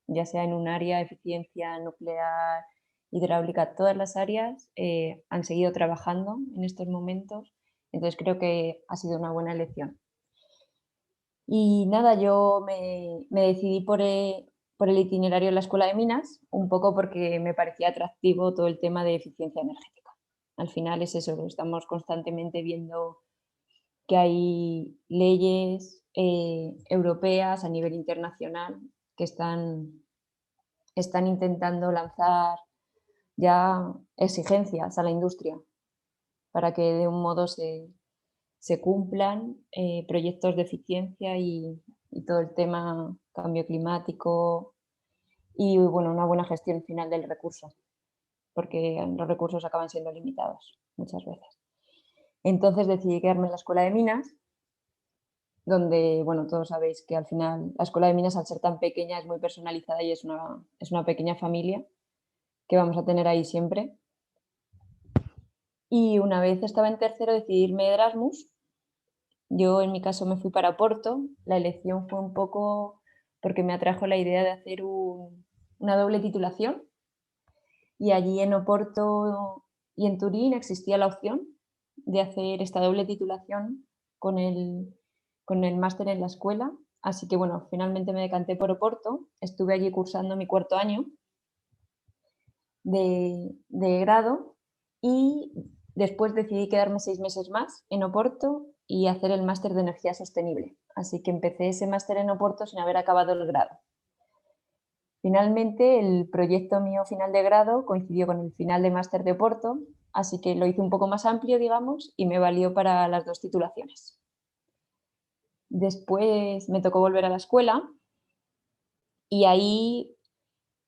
ya sea en un área, eficiencia nuclear, hidráulica, todas las áreas han seguido trabajando en estos momentos, entonces creo que ha sido una buena elección. Y nada, yo me decidí por el itinerario de la Escuela de Minas, un poco porque me parecía atractivo todo el tema de eficiencia energética. Al final es eso, estamos constantemente viendo que hay leyes europeas a nivel internacional que están intentando lanzar ya exigencias a la industria para que de un modo se cumplan proyectos de eficiencia y todo el tema cambio climático y bueno, una buena gestión final del recurso, porque los recursos acaban siendo limitados muchas veces. Entonces decidí quedarme en la Escuela de Minas, donde, bueno, todos sabéis que al final la Escuela de Minas, al ser tan pequeña, es muy personalizada y es una pequeña familia que vamos a tener ahí siempre. Y una vez estaba en tercero decidí irme de Erasmus. Yo en mi caso me fui para Oporto. La elección fue un poco porque me atrajo la idea de hacer una doble titulación. Y allí en Oporto y en Turín existía la opción de hacer esta doble titulación con el máster en la escuela. Así que bueno, finalmente me decanté por Oporto. Estuve allí cursando mi cuarto año de grado y después decidí quedarme 6 meses más en Oporto y hacer el máster de energía sostenible. Así que empecé ese máster en Oporto sin haber acabado el grado. Finalmente, el proyecto mío final de grado coincidió con el final de máster de Oporto, así que lo hice un poco más amplio, digamos, y me valió para las 2 titulaciones. Después me tocó volver a la escuela y ahí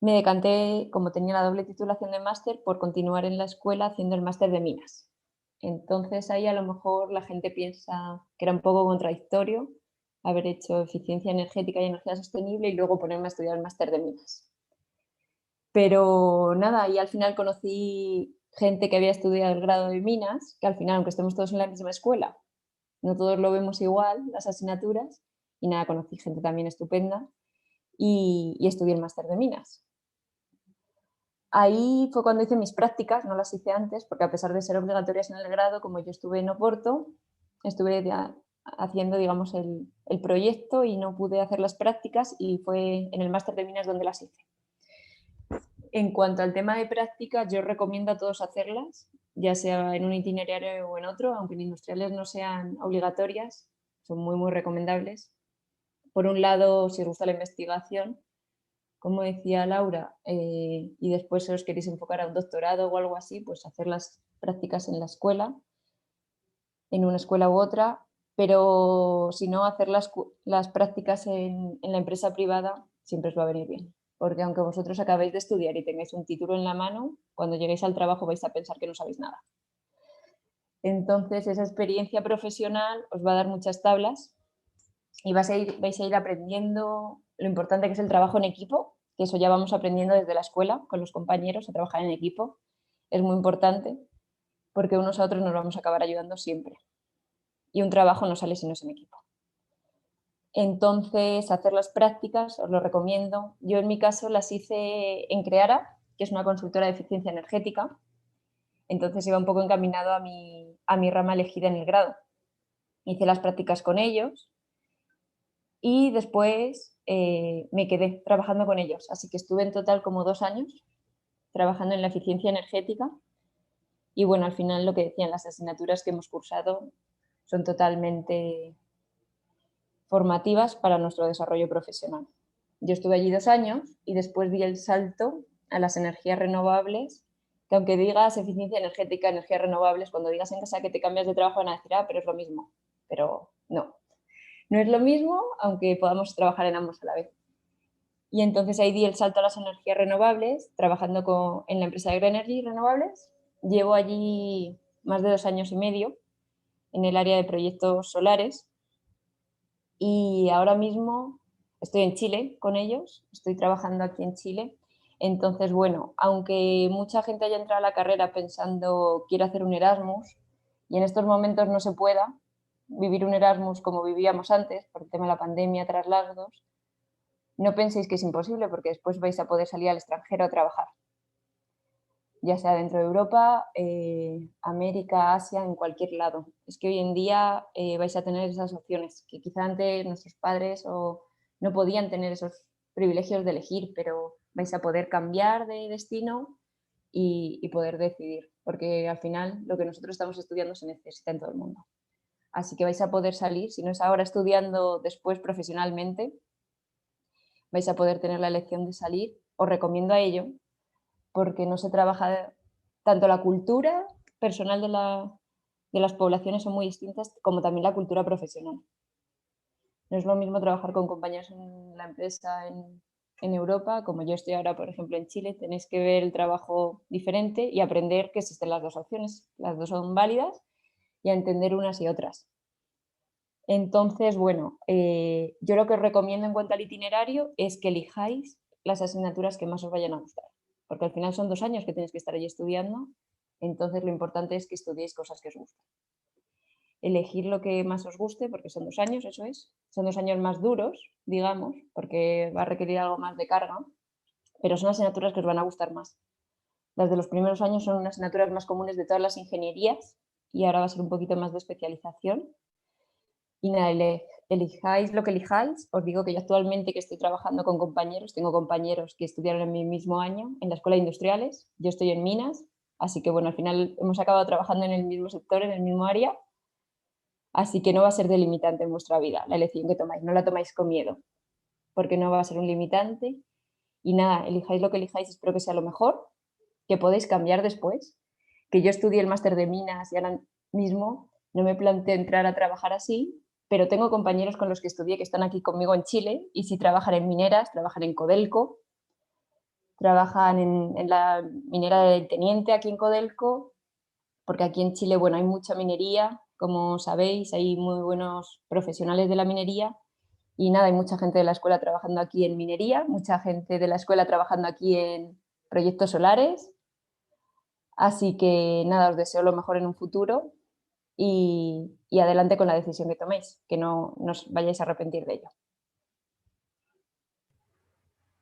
me decanté, como tenía la doble titulación de máster, por continuar en la escuela haciendo el máster de minas. Entonces ahí a lo mejor la gente piensa que era un poco contradictorio haber hecho eficiencia energética y energía sostenible y luego ponerme a estudiar el máster de minas. Pero nada, ahí al final conocí gente que había estudiado el grado de minas, que al final, aunque estemos todos en la misma escuela, no todos lo vemos igual, las asignaturas, y nada, conocí gente también estupenda y estudié el máster de minas. Ahí fue cuando hice mis prácticas, no las hice antes, porque a pesar de ser obligatorias en el grado, como yo estuve en Oporto, estuve haciendo, digamos, el proyecto y no pude hacer las prácticas y fue en el máster de minas donde las hice. En cuanto al tema de prácticas, yo recomiendo a todos hacerlas, ya sea en un itinerario o en otro, aunque en industriales no sean obligatorias, son muy, muy recomendables. Por un lado, si os gusta la investigación, como decía Laura, y después si os queréis enfocar a un doctorado o algo así, pues hacer las prácticas en la escuela, en una escuela u otra, pero si no, hacer las prácticas en la empresa privada siempre os va a venir bien. Porque aunque vosotros acabéis de estudiar y tengáis un título en la mano, cuando lleguéis al trabajo vais a pensar que no sabéis nada. Entonces, esa experiencia profesional os va a dar muchas tablas y vais a ir aprendiendo lo importante que es el trabajo en equipo, que eso ya vamos aprendiendo desde la escuela con los compañeros a trabajar en equipo. Es muy importante porque unos a otros nos vamos a acabar ayudando siempre. Y un trabajo no sale si no es en equipo. Entonces, hacer las prácticas os lo recomiendo. Yo en mi caso las hice en Creara, que es una consultora de eficiencia energética. Entonces iba un poco encaminado a mi rama elegida en el grado. Hice las prácticas con ellos y después me quedé trabajando con ellos. Así que estuve en total como 2 años trabajando en la eficiencia energética. Y bueno, al final lo que decían, las asignaturas que hemos cursado son totalmente formativas para nuestro desarrollo profesional. Yo estuve allí 2 años y después di el salto a las energías renovables que aunque digas eficiencia energética, energías renovables, cuando digas en casa que te cambias de trabajo van a decir, pero es lo mismo. Pero no, no es lo mismo, aunque podamos trabajar en ambos a la vez. Y entonces ahí di el salto a las energías renovables, trabajando en la empresa de Greenergy Renovables. Llevo allí más de 2 años y medio en el área de proyectos solares y ahora mismo estoy en Chile con ellos, estoy trabajando aquí en Chile. Entonces, bueno, aunque mucha gente haya entrado a la carrera pensando quiero hacer un Erasmus y en estos momentos no se pueda vivir un Erasmus como vivíamos antes por el tema de la pandemia, traslados, no penséis que es imposible porque después vais a poder salir al extranjero a trabajar, ya sea dentro de Europa, América, Asia, en cualquier lado. Es que hoy en día vais a tener esas opciones que quizá antes nuestros padres no podían tener esos privilegios de elegir, pero vais a poder cambiar de destino y poder decidir, porque al final lo que nosotros estamos estudiando se necesita en todo el mundo. Así que vais a poder salir, si no es ahora estudiando, después profesionalmente, vais a poder tener la elección de salir. Os recomiendo a ello, porque no se trabaja tanto la cultura personal de las poblaciones son muy distintas, como también la cultura profesional. No es lo mismo trabajar con compañeros en la empresa en Europa, como yo estoy ahora, por ejemplo, en Chile. Tenéis que ver el trabajo diferente y aprender que existen las dos opciones, las dos son válidas, y a entender unas y otras. Entonces, bueno, yo lo que os recomiendo en cuanto al itinerario es que elijáis las asignaturas que más os vayan a gustar, porque al final son 2 años que tenéis que estar allí estudiando, entonces lo importante es que estudiéis cosas que os gusten. Elegir lo que más os guste, porque son 2 años, eso es. Son 2 años más duros, digamos, porque va a requerir algo más de carga, pero son asignaturas que os van a gustar más. Las de los primeros años son unas asignaturas más comunes de todas las ingenierías y ahora va a ser un poquito más de especialización. Y nada, elijáis lo que elijáis. Os digo que yo actualmente que estoy trabajando con compañeros, tengo compañeros que estudiaron en mi mismo año en la Escuela de Industriales, yo estoy en Minas, así que bueno, al final hemos acabado trabajando en el mismo sector, en el mismo área, así que no va a ser delimitante en vuestra vida la elección que tomáis, no la tomáis con miedo, porque no va a ser un limitante. Y nada, elijáis lo que elijáis, espero que sea lo mejor, que podéis cambiar después, que yo estudié el máster de Minas y ahora mismo no me planteo entrar a trabajar así, pero tengo compañeros con los que estudié que están aquí conmigo en Chile y sí trabajan en mineras, trabajan en Codelco, trabajan en la minera del Teniente aquí en Codelco, porque aquí en Chile, bueno, hay mucha minería, como sabéis, hay muy buenos profesionales de la minería y nada, hay mucha gente de la escuela trabajando aquí en minería, mucha gente de la escuela trabajando aquí en proyectos solares, así que nada, os deseo lo mejor en un futuro. Y adelante con la decisión que toméis, que no os vayáis a arrepentir de ello.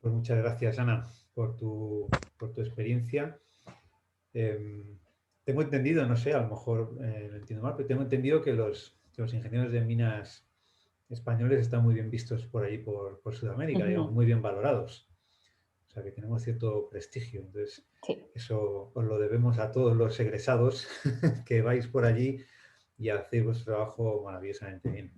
Pues muchas gracias, Ana, por tu experiencia. Tengo entendido, no sé, a lo mejor lo entiendo mal, pero tengo entendido que los ingenieros de minas españoles están muy bien vistos por ahí, por Sudamérica, digamos, muy bien valorados. O sea, que tenemos cierto prestigio. Entonces, sí, eso os lo debemos a todos los egresados que vais por allí y hacéis vuestro trabajo maravillosamente bien.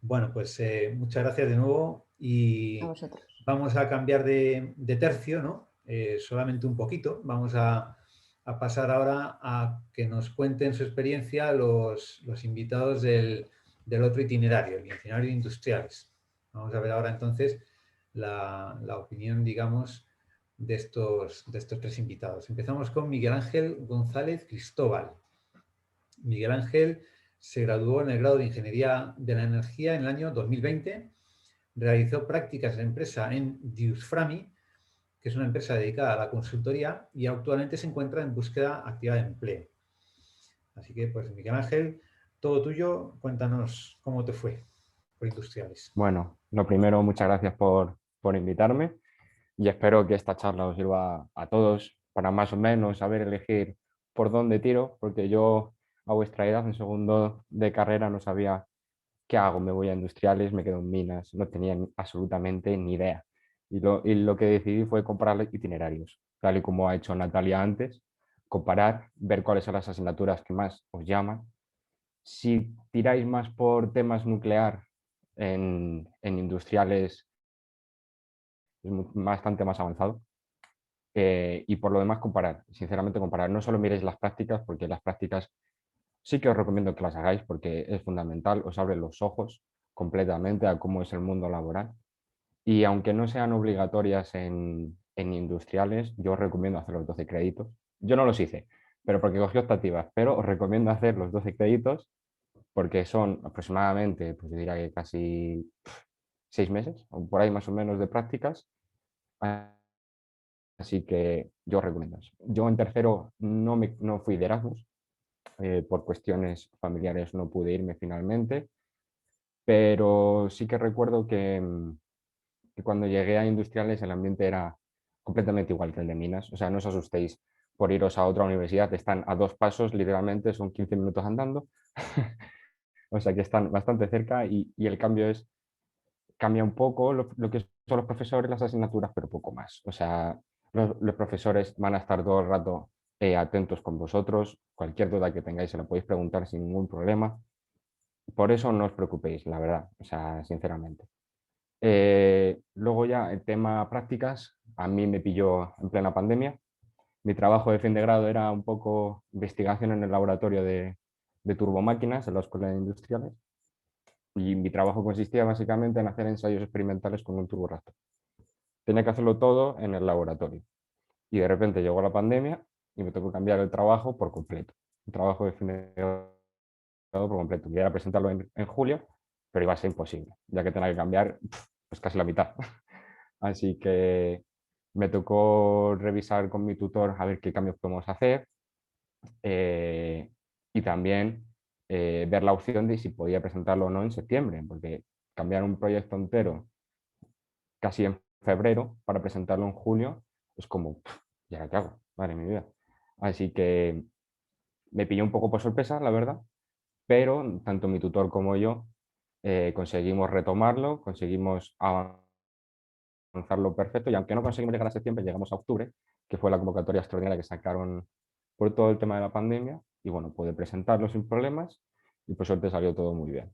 Bueno, pues muchas gracias de nuevo y a vosotros. vamos a cambiar de tercio, ¿no? Solamente un poquito. Vamos a pasar ahora a que nos cuenten su experiencia los invitados del otro itinerario, el itinerario de industriales. Vamos a ver ahora entonces la opinión, digamos, de estos 3 invitados. Empezamos con Miguel Ángel González Cristóbal. Miguel Ángel se graduó en el grado de Ingeniería de la Energía en el año 2020, realizó prácticas de empresa en Diusframi, que es una empresa dedicada a la consultoría, y actualmente se encuentra en búsqueda activa de empleo. Así que, pues, Miguel Ángel, todo tuyo, cuéntanos cómo te fue por industriales. Bueno, lo primero, muchas gracias por invitarme y espero que esta charla os sirva a todos para más o menos saber elegir por dónde tiro, porque yo a vuestra edad, en segundo de carrera, no sabía qué hago. Me voy a industriales, me quedo en minas, no tenía absolutamente ni idea. Y lo que decidí fue comparar itinerarios, tal y como ha hecho Natalia antes, comparar, ver cuáles son las asignaturas que más os llaman. Si tiráis más por temas nuclear en industriales, es bastante más avanzado. Y por lo demás comparar, sinceramente comparar. No solo miréis las prácticas, porque las prácticas sí que os recomiendo que las hagáis porque es fundamental, os abre los ojos completamente a cómo es el mundo laboral. Y aunque no sean obligatorias en industriales, yo os recomiendo hacer los 12 créditos. Yo no los hice, pero porque cogí optativas, pero os recomiendo hacer los 12 créditos porque son aproximadamente, pues yo diría que casi 6 meses, o por ahí más o menos de prácticas. Así que yo os recomiendo eso. Yo en tercero no fui de Erasmus, por cuestiones familiares no pude irme finalmente, pero sí que recuerdo que cuando llegué a industriales el ambiente era completamente igual que el de minas. O sea, no os asustéis por iros a otra universidad, están a 2 pasos, literalmente son 15 minutos andando. O sea que están bastante cerca y el cambio cambia un poco lo que son los profesores, las asignaturas, pero poco más. O sea, los profesores van a estar todo el rato atentos con vosotros, cualquier duda que tengáis se la podéis preguntar sin ningún problema. Por eso no os preocupéis, la verdad, o sea, sinceramente. Luego ya el tema prácticas, a mí me pilló en plena pandemia. Mi trabajo de fin de grado era un poco investigación en el laboratorio de turbomáquinas en la Escuela de Industriales y mi trabajo consistía básicamente en hacer ensayos experimentales con un turborreactor. Tenía que hacerlo todo en el laboratorio y de repente llegó la pandemia y me tocó cambiar el trabajo por completo. El trabajo de fin de grado por completo. Quería presentarlo en julio, pero iba a ser imposible, ya que tenía que cambiar pues casi la mitad. Así que me tocó revisar con mi tutor a ver qué cambios podemos hacer y también ver la opción de si podía presentarlo o no en septiembre, porque cambiar un proyecto entero casi en febrero para presentarlo en julio es como, ¿y ahora qué hago? Madre mía. Así que me pilló un poco por sorpresa, la verdad, pero tanto mi tutor como yo conseguimos retomarlo, conseguimos avanzarlo perfecto y aunque no conseguimos llegar a septiembre, llegamos a octubre, que fue la convocatoria extraordinaria que sacaron por todo el tema de la pandemia y bueno, pude presentarlo sin problemas y por suerte salió todo muy bien.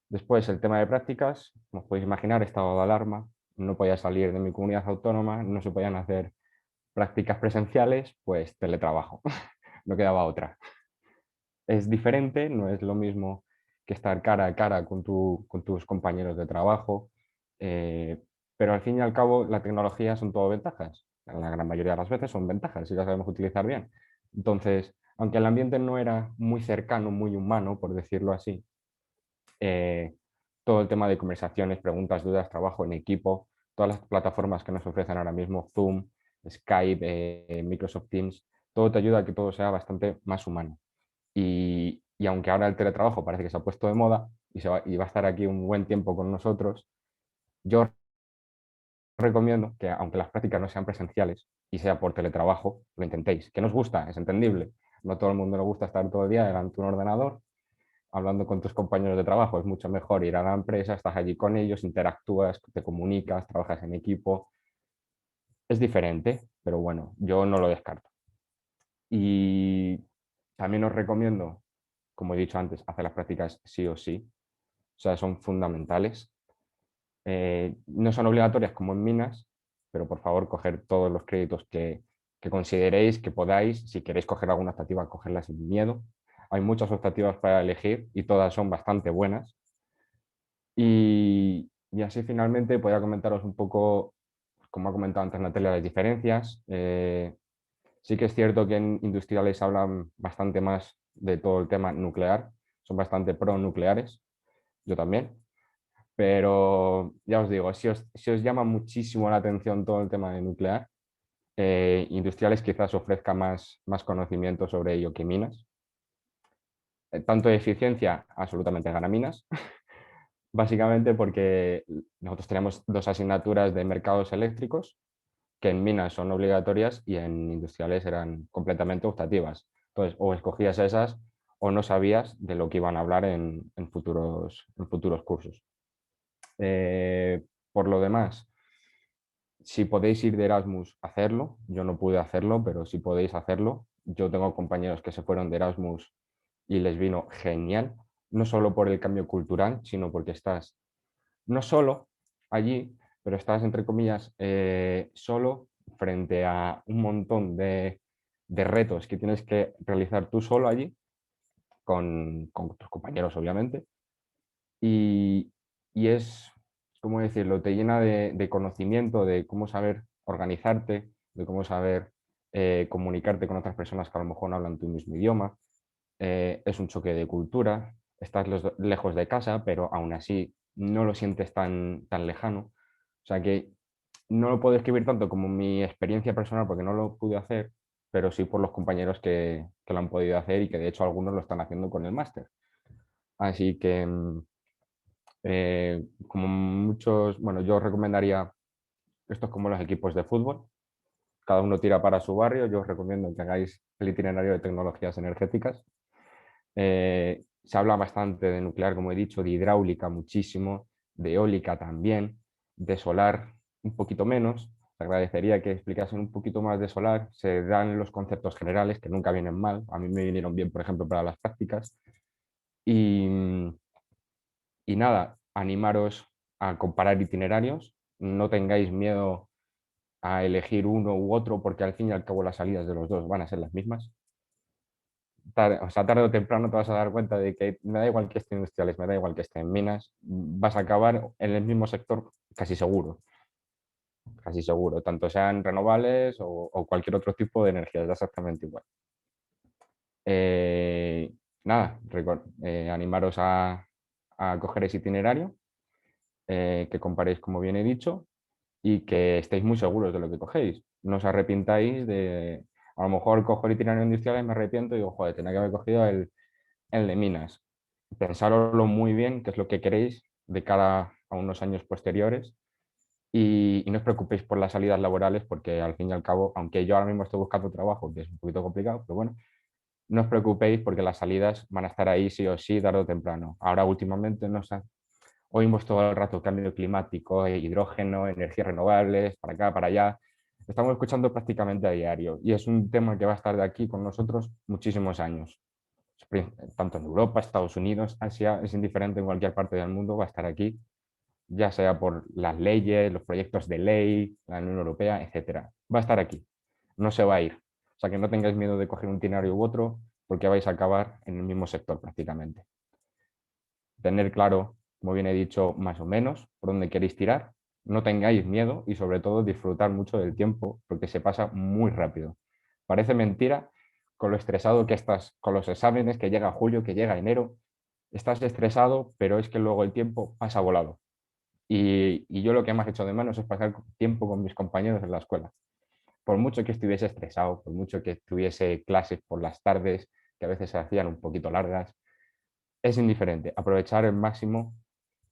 Después el tema de prácticas, como os podéis imaginar, estado de alarma, no podía salir de mi comunidad autónoma, no se podían hacer prácticas presenciales, pues teletrabajo, no quedaba otra. Es diferente, no es lo mismo que estar cara a cara con tus compañeros de trabajo, pero al fin y al cabo la tecnología son todo ventajas. La gran mayoría de las veces son ventajas si las sabemos utilizar bien. Entonces, aunque el ambiente no era muy cercano, muy humano, por decirlo así, todo el tema de conversaciones, preguntas, dudas, trabajo en equipo, todas las plataformas que nos ofrecen ahora mismo, Zoom, Skype, Microsoft Teams, todo te ayuda a que todo sea bastante más humano. Y aunque ahora el teletrabajo parece que se ha puesto de moda y va a estar aquí un buen tiempo con nosotros, yo recomiendo que aunque las prácticas no sean presenciales y sea por teletrabajo, lo intentéis. ¿Qué nos gusta? Es entendible. No todo el mundo le gusta estar todo el día delante de un ordenador hablando con tus compañeros de trabajo. Es mucho mejor ir a la empresa, estás allí con ellos, interactúas, te comunicas, trabajas en equipo. Es diferente, pero bueno, yo no lo descarto. Y también os recomiendo, como he dicho antes, hacer las prácticas sí o sí. O sea, son fundamentales. No son obligatorias como en minas, pero por favor, coger todos los créditos que consideréis, que podáis. Si queréis coger alguna optativa, cogerla sin miedo. Hay muchas optativas para elegir y todas son bastante buenas. Y así finalmente podría comentaros un poco, como ha comentado antes Natalia, las diferencias. Sí que es cierto que en industriales hablan bastante más de todo el tema nuclear, son bastante pro-nucleares, yo también, pero ya os digo, si os llama muchísimo la atención todo el tema de nuclear, industriales quizás ofrezca más conocimiento sobre ello que minas. Tanto de eficiencia, absolutamente gana minas, básicamente porque nosotros tenemos 2 asignaturas de mercados eléctricos, que en minas son obligatorias y en industriales eran completamente optativas. Entonces, o escogías esas o no sabías de lo que iban a hablar en futuros cursos. Por lo demás, si podéis ir de Erasmus, hacerlo. Yo no pude hacerlo, pero si podéis hacerlo. Yo tengo compañeros que se fueron de Erasmus y les vino genial, no solo por el cambio cultural, sino porque estás no solo allí, pero estás, entre comillas, solo frente a un montón de retos que tienes que realizar tú solo allí, con tus compañeros obviamente, y es, ¿cómo decirlo?, te llena de conocimiento, de cómo saber organizarte, de cómo saber comunicarte con otras personas que a lo mejor no hablan tu mismo idioma. Es un choque de cultura, estás lejos de casa, pero aún así no lo sientes tan lejano. O sea que no lo puedo escribir tanto como mi experiencia personal porque no lo pude hacer, pero sí por los compañeros que lo han podido hacer y que de hecho algunos lo están haciendo con el máster. Así que, como muchos, bueno, yo recomendaría, esto es como los equipos de fútbol, cada uno tira para su barrio, yo os recomiendo que hagáis el itinerario de tecnologías energéticas. Se habla bastante de nuclear, como he dicho, de hidráulica muchísimo, de eólica también, de solar un poquito menos. Te agradecería que explicasen un poquito más de solar. Se dan los conceptos generales que nunca vienen mal. A mí me vinieron bien, por ejemplo, para las prácticas. Y nada, animaros a comparar itinerarios. No tengáis miedo a elegir uno u otro porque al fin y al cabo las salidas de los dos van a ser las mismas. Tarde o temprano te vas a dar cuenta de que me da igual que esté en industriales, me da igual que esté en minas, vas a acabar en el mismo sector casi seguro, tanto sean renovables o cualquier otro tipo de energía, da exactamente igual. Nada, animaros a coger ese itinerario, que comparéis como bien he dicho y que estéis muy seguros de lo que cogéis. No os arrepintáis de, a lo mejor cojo el itinerario industrial y me arrepiento y digo, joder, tenía que haber cogido el de minas. Pensároslo muy bien, qué es lo que queréis de cara a unos años posteriores y no os preocupéis por las salidas laborales porque al fin y al cabo, aunque yo ahora mismo estoy buscando trabajo, que es un poquito complicado, pero bueno, no os preocupéis porque las salidas van a estar ahí sí o sí, tarde o temprano. Ahora últimamente oímos todo el rato cambio climático, hidrógeno, energías renovables, para acá, para allá. Estamos escuchando prácticamente a diario y es un tema que va a estar de aquí con nosotros muchísimos años. Tanto en Europa, Estados Unidos, Asia, es indiferente, en cualquier parte del mundo va a estar aquí, ya sea por las leyes, los proyectos de ley, la Unión Europea, etcétera. Va a estar aquí, no se va a ir. O sea que no tengáis miedo de coger un itinerario u otro porque vais a acabar en el mismo sector prácticamente. Tener claro, como bien he dicho, más o menos por dónde queréis tirar, no tengáis miedo y sobre todo disfrutar mucho del tiempo porque se pasa muy rápido. Parece mentira con lo estresado que estás, con los exámenes, que llega julio, que llega enero, estás estresado, pero es que luego el tiempo pasa volado. Y yo lo que más he hecho de menos es pasar tiempo con mis compañeros en la escuela. Por mucho que estuviese estresado, por mucho que tuviese clases por las tardes, que a veces se hacían un poquito largas, es indiferente. Aprovechar al máximo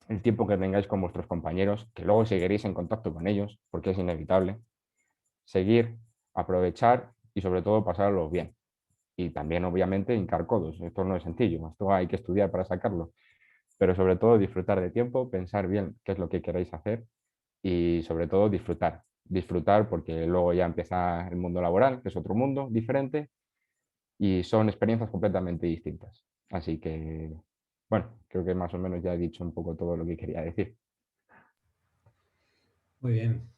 el tiempo que tengáis con vuestros compañeros, que luego seguiréis en contacto con ellos, porque es inevitable. Seguir, aprovechar y sobre todo pasarlo bien. Y también, obviamente, hincar codos. Esto no es sencillo, esto hay que estudiar para sacarlo. Pero sobre todo disfrutar de tiempo, pensar bien qué es lo que queréis hacer y sobre todo disfrutar. Disfrutar porque luego ya empieza el mundo laboral, que es otro mundo diferente y son experiencias completamente distintas. Así que, bueno, creo que más o menos ya he dicho un poco todo lo que quería decir. Muy bien.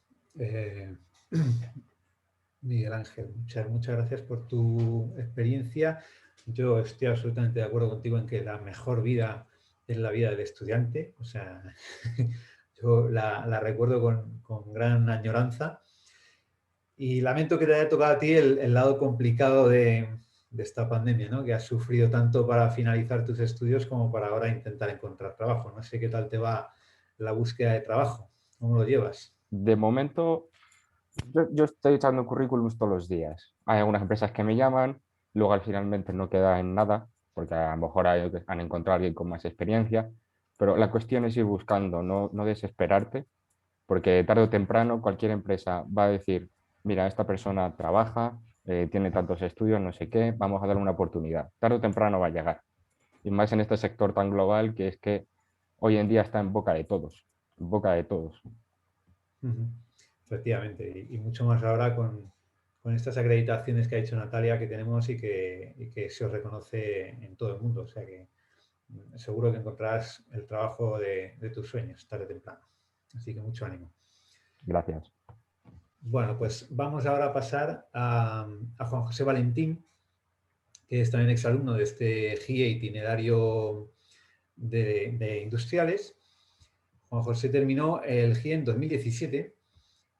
Miguel Ángel, muchas gracias por tu experiencia. Yo estoy absolutamente de acuerdo contigo en que la mejor vida es la vida del estudiante. O sea, yo la recuerdo con gran añoranza. Y lamento que te haya tocado a ti el lado complicado de esta pandemia, ¿no? Que has sufrido tanto para finalizar tus estudios como para ahora intentar encontrar trabajo. No sé qué tal te va la búsqueda de trabajo. ¿Cómo lo llevas? De momento, yo estoy echando currículums todos los días. Hay algunas empresas que me llaman, luego al finalmente no queda en nada, porque a lo mejor han encontrado a alguien con más experiencia, pero la cuestión es ir buscando, no desesperarte, porque tarde o temprano cualquier empresa va a decir, mira, esta persona trabaja, tiene tantos estudios, no sé qué, vamos a darle una oportunidad. Tarde o temprano va a llegar. Y más en este sector tan global que es que hoy en día está en boca de todos, en boca de todos. Efectivamente, y mucho más ahora con estas acreditaciones que ha hecho Natalia que tenemos y que se os reconoce en todo el mundo. O sea que seguro que encontrarás el trabajo de tus sueños tarde o temprano. Así que mucho ánimo. Gracias. Bueno, pues vamos ahora a pasar a Juan José Valentín, que es también exalumno de este GIE itinerario de industriales. Juan José terminó el GIE en 2017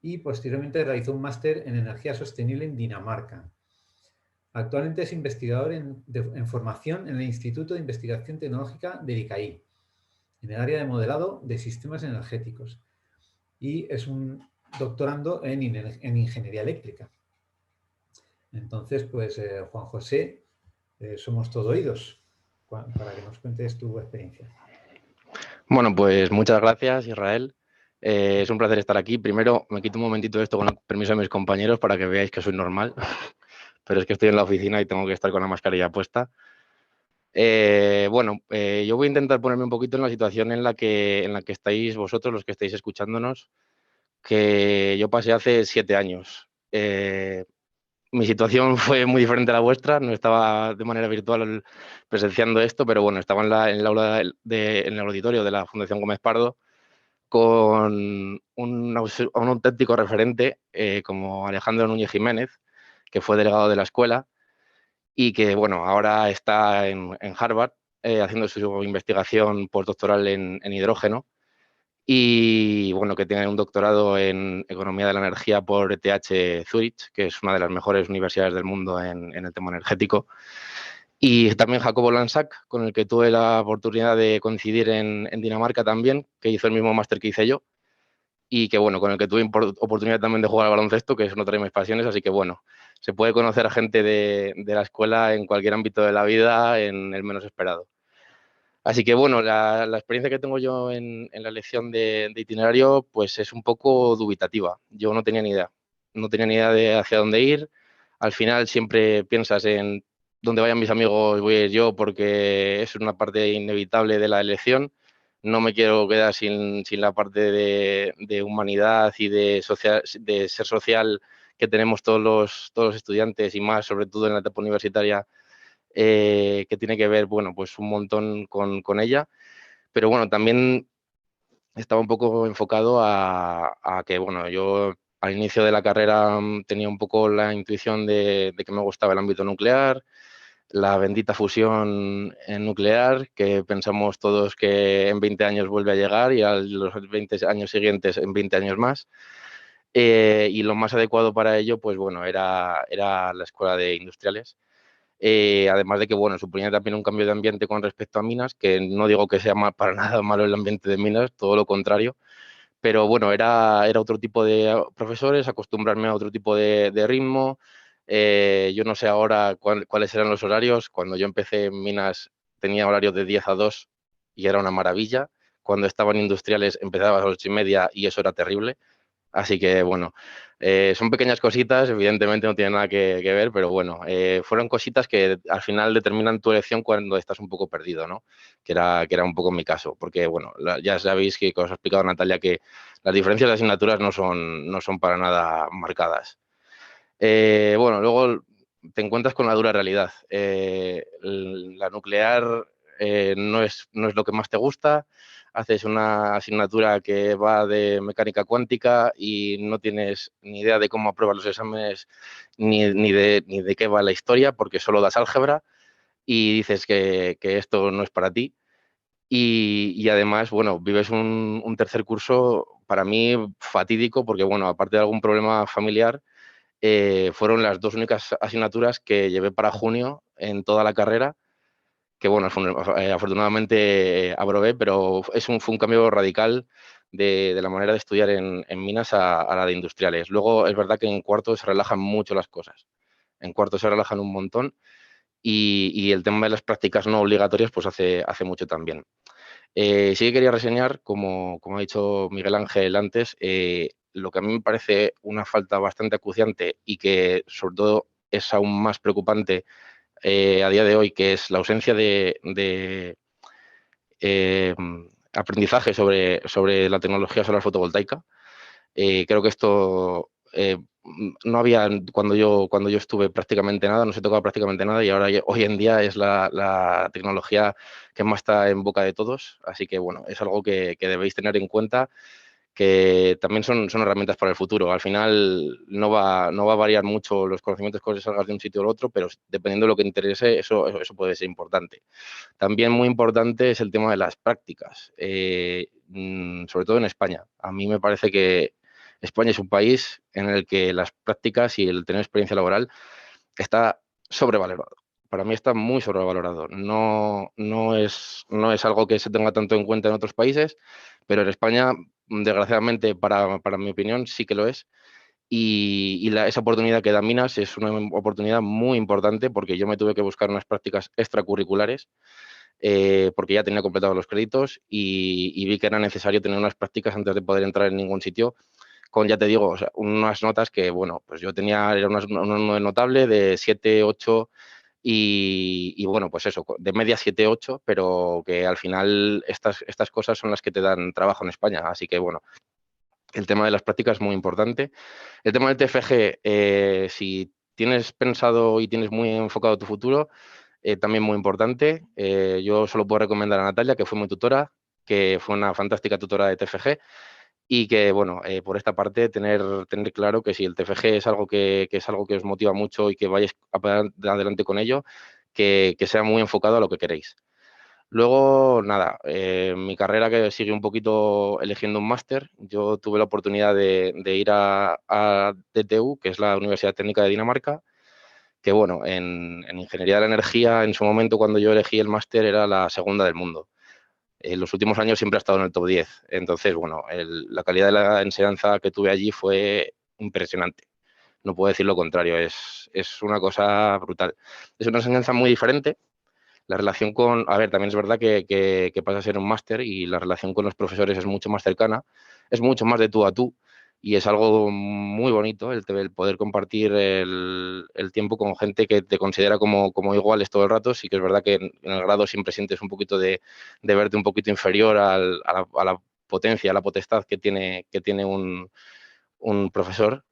y posteriormente realizó un máster en energía sostenible en Dinamarca. Actualmente es investigador en formación en el Instituto de Investigación Tecnológica del ICAI, en el área de modelado de sistemas energéticos, y es un doctorando en ingeniería eléctrica. Entonces, pues Juan José, somos todo oídos para que nos cuentes tu experiencia. Bueno, pues muchas gracias, Israel. Es un placer estar aquí. Primero, me quito un momentito esto con el permiso de mis compañeros para que veáis que soy normal, pero es que estoy en la oficina y tengo que estar con la mascarilla puesta. Yo voy a intentar ponerme un poquito en la situación en la que estáis vosotros, los que estáis escuchándonos, que yo pasé hace 7 años. Mi situación fue muy diferente a la vuestra, no estaba de manera virtual presenciando esto, pero bueno, estaba en el aula en el auditorio de la Fundación Gómez Pardo con un auténtico referente como Alejandro Núñez Jiménez, que fue delegado de la escuela y que, bueno, ahora está en Harvard haciendo su investigación postdoctoral en hidrógeno y, bueno, que tiene un doctorado en Economía de la Energía por ETH Zurich, que es una de las mejores universidades del mundo en el tema energético. Y también Jacobo Lansac, con el que tuve la oportunidad de coincidir en Dinamarca también, que hizo el mismo máster que hice yo y que, bueno, con el que tuve oportunidad también de jugar al baloncesto, que es otra de mis pasiones, así que, bueno, se puede conocer a gente de la escuela en cualquier ámbito de la vida, en el menos esperado. Así que, bueno, la experiencia que tengo yo en la elección de itinerario, pues es un poco dubitativa. Yo no tenía ni idea. No tenía ni idea de hacia dónde ir. Al final siempre piensas en dónde vayan mis amigos, voy a ir yo, porque es una parte inevitable de la elección. No me quiero quedar sin la parte de humanidad y de ser social que tenemos todos los estudiantes y más, sobre todo en la etapa universitaria, que tiene que ver, bueno, pues un montón con ella. Pero bueno, también estaba un poco enfocado a que, bueno, yo al inicio de la carrera tenía un poco la intuición de que me gustaba el ámbito nuclear, la bendita fusión nuclear, que pensamos todos que en 20 años vuelve a llegar y a los 20 años siguientes en 20 años más. Y lo más adecuado para ello, pues bueno, era la Escuela de Industriales. Además de que, bueno, suponía también un cambio de ambiente con respecto a Minas, que no digo que sea para nada malo el ambiente de Minas, todo lo contrario, pero bueno, era otro tipo de profesores, acostumbrarme a otro tipo de ritmo. Yo no sé ahora cuáles eran los horarios. Cuando yo empecé en Minas tenía horarios de 10 a 2 y era una maravilla. Cuando estaba en Industriales empezaba a las 8:30 y eso era terrible. Así que, bueno, son pequeñas cositas, evidentemente no tienen nada que ver, pero bueno, fueron cositas que al final determinan tu elección cuando estás un poco perdido, ¿no? Que era un poco mi caso, porque, bueno, ya sabéis que os ha explicado Natalia que las diferencias de asignaturas no son para nada marcadas. Bueno, luego te encuentras con la dura realidad. La nuclear no es lo que más te gusta. Haces una asignatura que va de mecánica cuántica y no tienes ni idea de cómo apruebas los exámenes ni de qué va la historia, porque solo das álgebra y dices que esto no es para ti. Y además, bueno, vives un tercer curso para mí fatídico porque, bueno, aparte de algún problema familiar, fueron las 2 únicas asignaturas que llevé para junio en toda la carrera, que bueno, afortunadamente aprobé, pero fue un cambio radical de la manera de estudiar en Minas a la de Industriales. Luego es verdad que en cuarto se relajan mucho las cosas, en cuarto se relajan un montón y el tema de las prácticas no obligatorias pues hace mucho también. Sí que quería reseñar, como ha dicho Miguel Ángel antes, lo que a mí me parece una falta bastante acuciante y que sobre todo es aún más preocupante a día de hoy, que es la ausencia de aprendizaje sobre la tecnología solar fotovoltaica. Creo que esto no había cuando yo estuve prácticamente nada, no se tocaba prácticamente nada y ahora hoy en día es la tecnología que más está en boca de todos. Así que bueno, es algo que debéis tener en cuenta, que también son herramientas para el futuro. Al final no va a variar mucho los conocimientos que salgas de un sitio al otro, pero dependiendo de lo que te interese, eso puede ser importante. También muy importante es el tema de las prácticas, sobre todo en España. A mí me parece que España es un país en el que las prácticas y el tener experiencia laboral está sobrevalorado. Para mí está muy sobrevalorado. No es algo que se tenga tanto en cuenta en otros países, pero en España, desgraciadamente, para mi opinión, sí que lo es. Y esa oportunidad que da Minas es una oportunidad muy importante porque yo me tuve que buscar unas prácticas extracurriculares porque ya tenía completados los créditos y vi que era necesario tener unas prácticas antes de poder entrar en ningún sitio con, ya te digo, o sea, unas notas que, bueno, pues yo tenía, era un notable de 7, 8 y bueno, pues eso, de media 7, 8, pero que al final estas cosas son las que te dan trabajo en España. Así que, bueno, el tema de las prácticas es muy importante. El tema del TFG, si tienes pensado y tienes muy enfocado tu futuro, también muy importante. Yo solo puedo recomendar a Natalia, que fue mi tutora, que fue una fantástica tutora de TFG y que, bueno, por esta parte tener claro que si el TFG es algo que os motiva mucho y que vayáis adelante con ello, que sea muy enfocado a lo que queréis. Luego, nada, mi carrera que sigue un poquito eligiendo un máster. Yo tuve la oportunidad de ir a DTU, que es la Universidad Técnica de Dinamarca, que bueno, en Ingeniería de la Energía, en su momento cuando yo elegí el máster, era la segunda del mundo. En los últimos años siempre ha estado en el top 10. Entonces, bueno, la calidad de la enseñanza que tuve allí fue impresionante. No puedo decir lo contrario, es una cosa brutal. Es una enseñanza muy diferente. La relación con, a ver, también es verdad que pasa a ser un máster y la relación con los profesores es mucho más cercana, es mucho más de tú a tú y es algo muy bonito el poder compartir el tiempo con gente que te considera como iguales todo el rato. Sí que es verdad que en el grado siempre sientes un poquito de verte un poquito inferior a la potencia, a la potestad que tiene un profesor.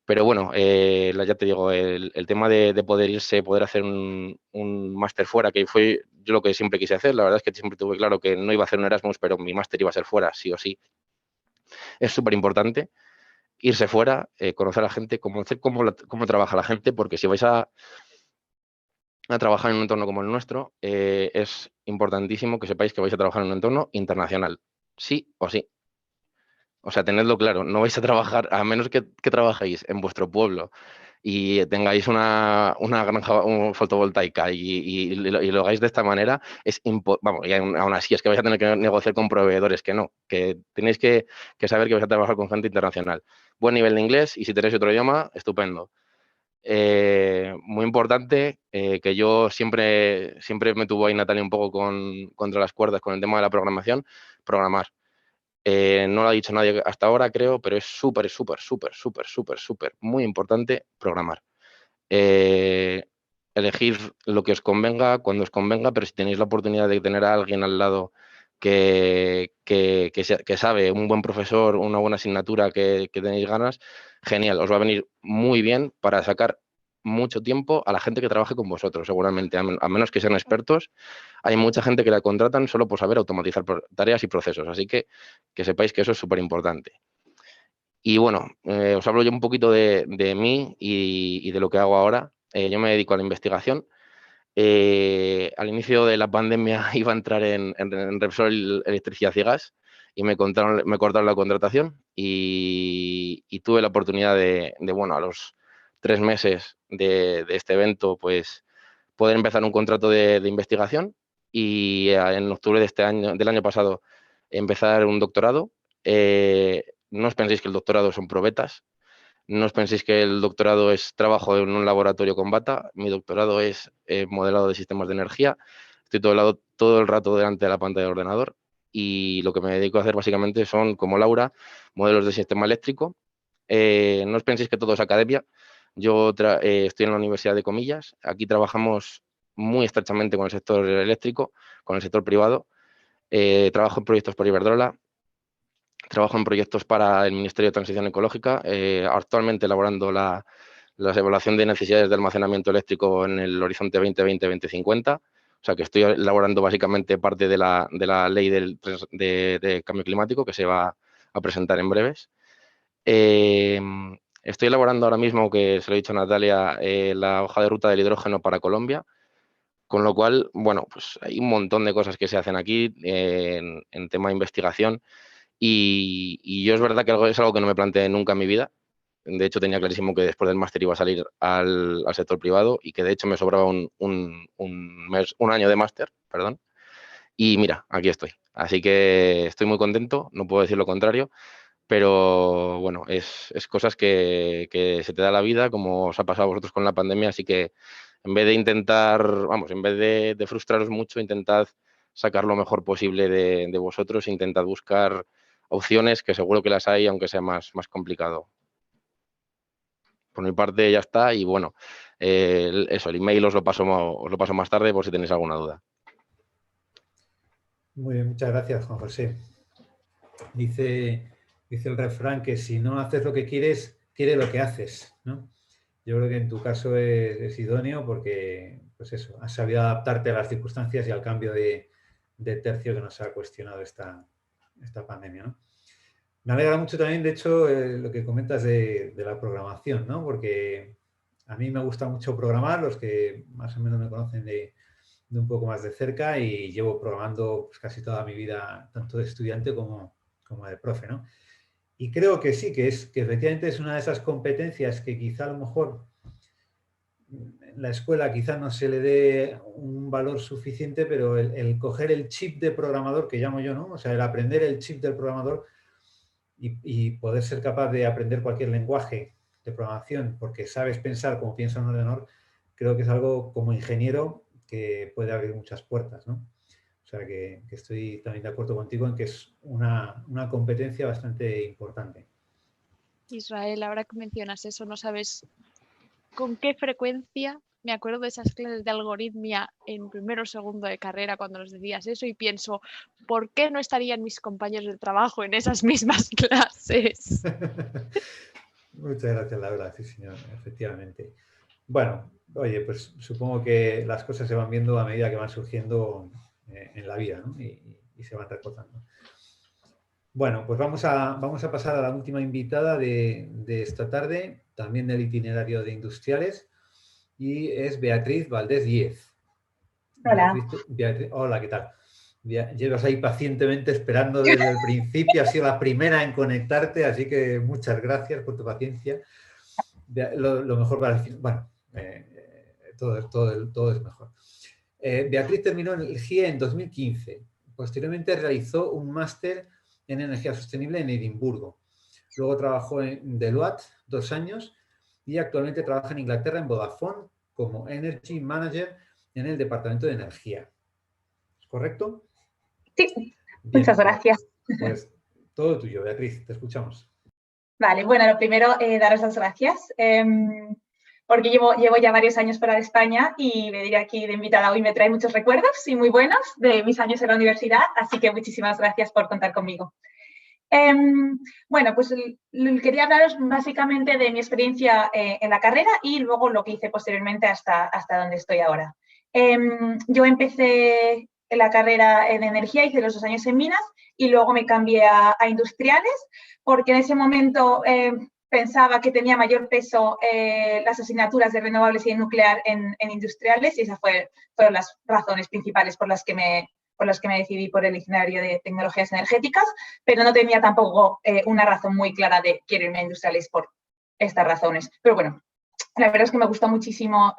Pero bueno, ya te digo, el tema de poder irse, poder hacer un máster fuera, que fue yo lo que siempre quise hacer. La verdad es que siempre tuve claro que no iba a hacer un Erasmus, pero mi máster iba a ser fuera, sí o sí. Es súper importante irse fuera, conocer a la gente, conocer cómo trabaja la gente, porque si vais a trabajar en un entorno como el nuestro, es importantísimo que sepáis que vais a trabajar en un entorno internacional, sí o sí. O sea, tenedlo claro, no vais a trabajar, a menos que trabajéis en vuestro pueblo y tengáis una granja fotovoltaica y lo hagáis de esta manera, vamos, y aún así es que vais a tener que negociar con proveedores, que tenéis que saber que vais a trabajar con gente internacional. Buen nivel de inglés y si tenéis otro idioma, estupendo. Muy importante, que yo siempre me tuvo ahí Natalia un poco contra las cuerdas con el tema de la programación, programar. No lo ha dicho nadie hasta ahora, creo, pero es súper muy importante programar. Elegir lo que os convenga, cuando os convenga, pero si tenéis la oportunidad de tener a alguien al lado que sabe, un buen profesor, una buena asignatura que tenéis ganas, genial, os va a venir muy bien para sacar mucho tiempo a la gente que trabaje con vosotros, seguramente, a menos que sean expertos. Hay mucha gente que la contratan solo por saber automatizar tareas y procesos, así que sepáis que eso es súper importante. Y bueno, os hablo yo un poquito de mí y de lo que hago ahora. Yo me dedico a la investigación. Al inicio de la pandemia iba a entrar en Repsol Electricidad y Gas y me cortaron la contratación y tuve la oportunidad de, bueno, a los 3 meses de este evento, pues poder empezar un contrato de investigación y en octubre del año pasado empezar un doctorado. No os penséis que el doctorado son probetas, no os penséis que el doctorado es trabajo en un laboratorio con bata. Mi doctorado es modelado de sistemas de energía. Estoy todo el rato delante de la pantalla del ordenador y lo que me dedico a hacer básicamente son, como Laura, modelos de sistema eléctrico. No os penséis que todo es academia. Yo estoy en la Universidad de Comillas. Aquí trabajamos muy estrechamente con el sector eléctrico, con el sector privado. Trabajo en proyectos por Iberdrola. Trabajo en proyectos para el Ministerio de Transición Ecológica, actualmente elaborando la evaluación de necesidades de almacenamiento eléctrico en el horizonte 2020-2050. O sea que estoy elaborando básicamente parte de la ley de cambio climático que se va a presentar en breves. Estoy elaborando ahora mismo, que se lo he dicho a Natalia, la hoja de ruta del hidrógeno para Colombia, con lo cual, bueno, pues hay un montón de cosas que se hacen aquí en tema de investigación y yo es verdad que es algo que no me planteé nunca en mi vida. De hecho, tenía clarísimo que después del máster iba a salir al sector privado y que de hecho me sobraba un año de máster, perdón. Y mira, aquí estoy. Así que estoy muy contento, no puedo decir lo contrario, pero bueno, es cosas que se te da la vida, como os ha pasado a vosotros con la pandemia, así que en vez de intentar, vamos, en vez de frustraros mucho, intentad sacar lo mejor posible de vosotros, intentad buscar opciones, que seguro que las hay, aunque sea más complicado. Por mi parte ya está y bueno, eso, el email os lo paso más tarde por si tenéis alguna duda. Muy bien, muchas gracias, Juan José. Dice el refrán que si no haces lo que quieres, quiere lo que haces, ¿no? Yo creo que en tu caso es idóneo porque, pues eso, has sabido adaptarte a las circunstancias y al cambio de tercio que nos ha cuestionado esta pandemia, ¿no? Me alegra mucho también, de hecho, lo que comentas de la programación, ¿no? Porque a mí me gusta mucho programar, los que más o menos me conocen de un poco más de cerca, y llevo programando pues, casi toda mi vida, tanto de estudiante como de profe, ¿no? Y creo que sí, que efectivamente es una de esas competencias que quizá a lo mejor en la escuela quizá no se le dé un valor suficiente, pero el coger el chip de programador, que llamo yo, ¿no? O sea, el aprender el chip del programador y poder ser capaz de aprender cualquier lenguaje de programación porque sabes pensar como piensa un ordenador, creo que es algo como ingeniero que puede abrir muchas puertas, ¿no? O sea que estoy también de acuerdo contigo en que es una competencia bastante importante. Israel, ahora que mencionas eso, no sabes con qué frecuencia me acuerdo de esas clases de algoritmia en primero o segundo de carrera cuando nos decías eso y pienso, ¿por qué no estarían mis compañeros de trabajo en esas mismas clases? Muchas gracias, Laura. Sí, señor, efectivamente. Bueno, oye, pues supongo que las cosas se van viendo a medida que van surgiendo en la vida, ¿no? y se van recordando. Bueno, pues vamos a pasar a la última invitada de esta tarde, también del itinerario de industriales, y es Beatriz Valdés Díez. Hola. Beatriz, hola, ¿qué tal? Llevas ahí pacientemente esperando desde el principio, has sido la primera en conectarte, así que muchas gracias por tu paciencia. Lo mejor para el final, bueno, todo es mejor. Beatriz terminó en el GIE en 2015. Posteriormente realizó un máster en energía sostenible en Edimburgo. Luego trabajó en Deloitte 2 años y actualmente trabaja en Inglaterra en Vodafone como Energy Manager en el Departamento de Energía. ¿Es correcto? Sí, bien, muchas gracias. Pues todo tuyo, Beatriz, te escuchamos. Vale, bueno, lo primero, daros las gracias, porque llevo ya varios años fuera de España y venir aquí de invitada hoy me trae muchos recuerdos y muy buenos de mis años en la universidad, así que muchísimas gracias por contar conmigo. Bueno, pues quería hablaros básicamente de mi experiencia en la carrera y luego lo que hice posteriormente hasta donde estoy ahora. Yo empecé en la carrera en energía, hice los 2 años en minas y luego me cambié a industriales porque en ese momento pensaba que tenía mayor peso las asignaturas de renovables y de nuclear en industriales y esas fueron las razones principales por las que me decidí por el itinerario de tecnologías energéticas, pero no tenía tampoco una razón muy clara de quiero irme a industriales por estas razones. Pero bueno, la verdad es que me gustó muchísimo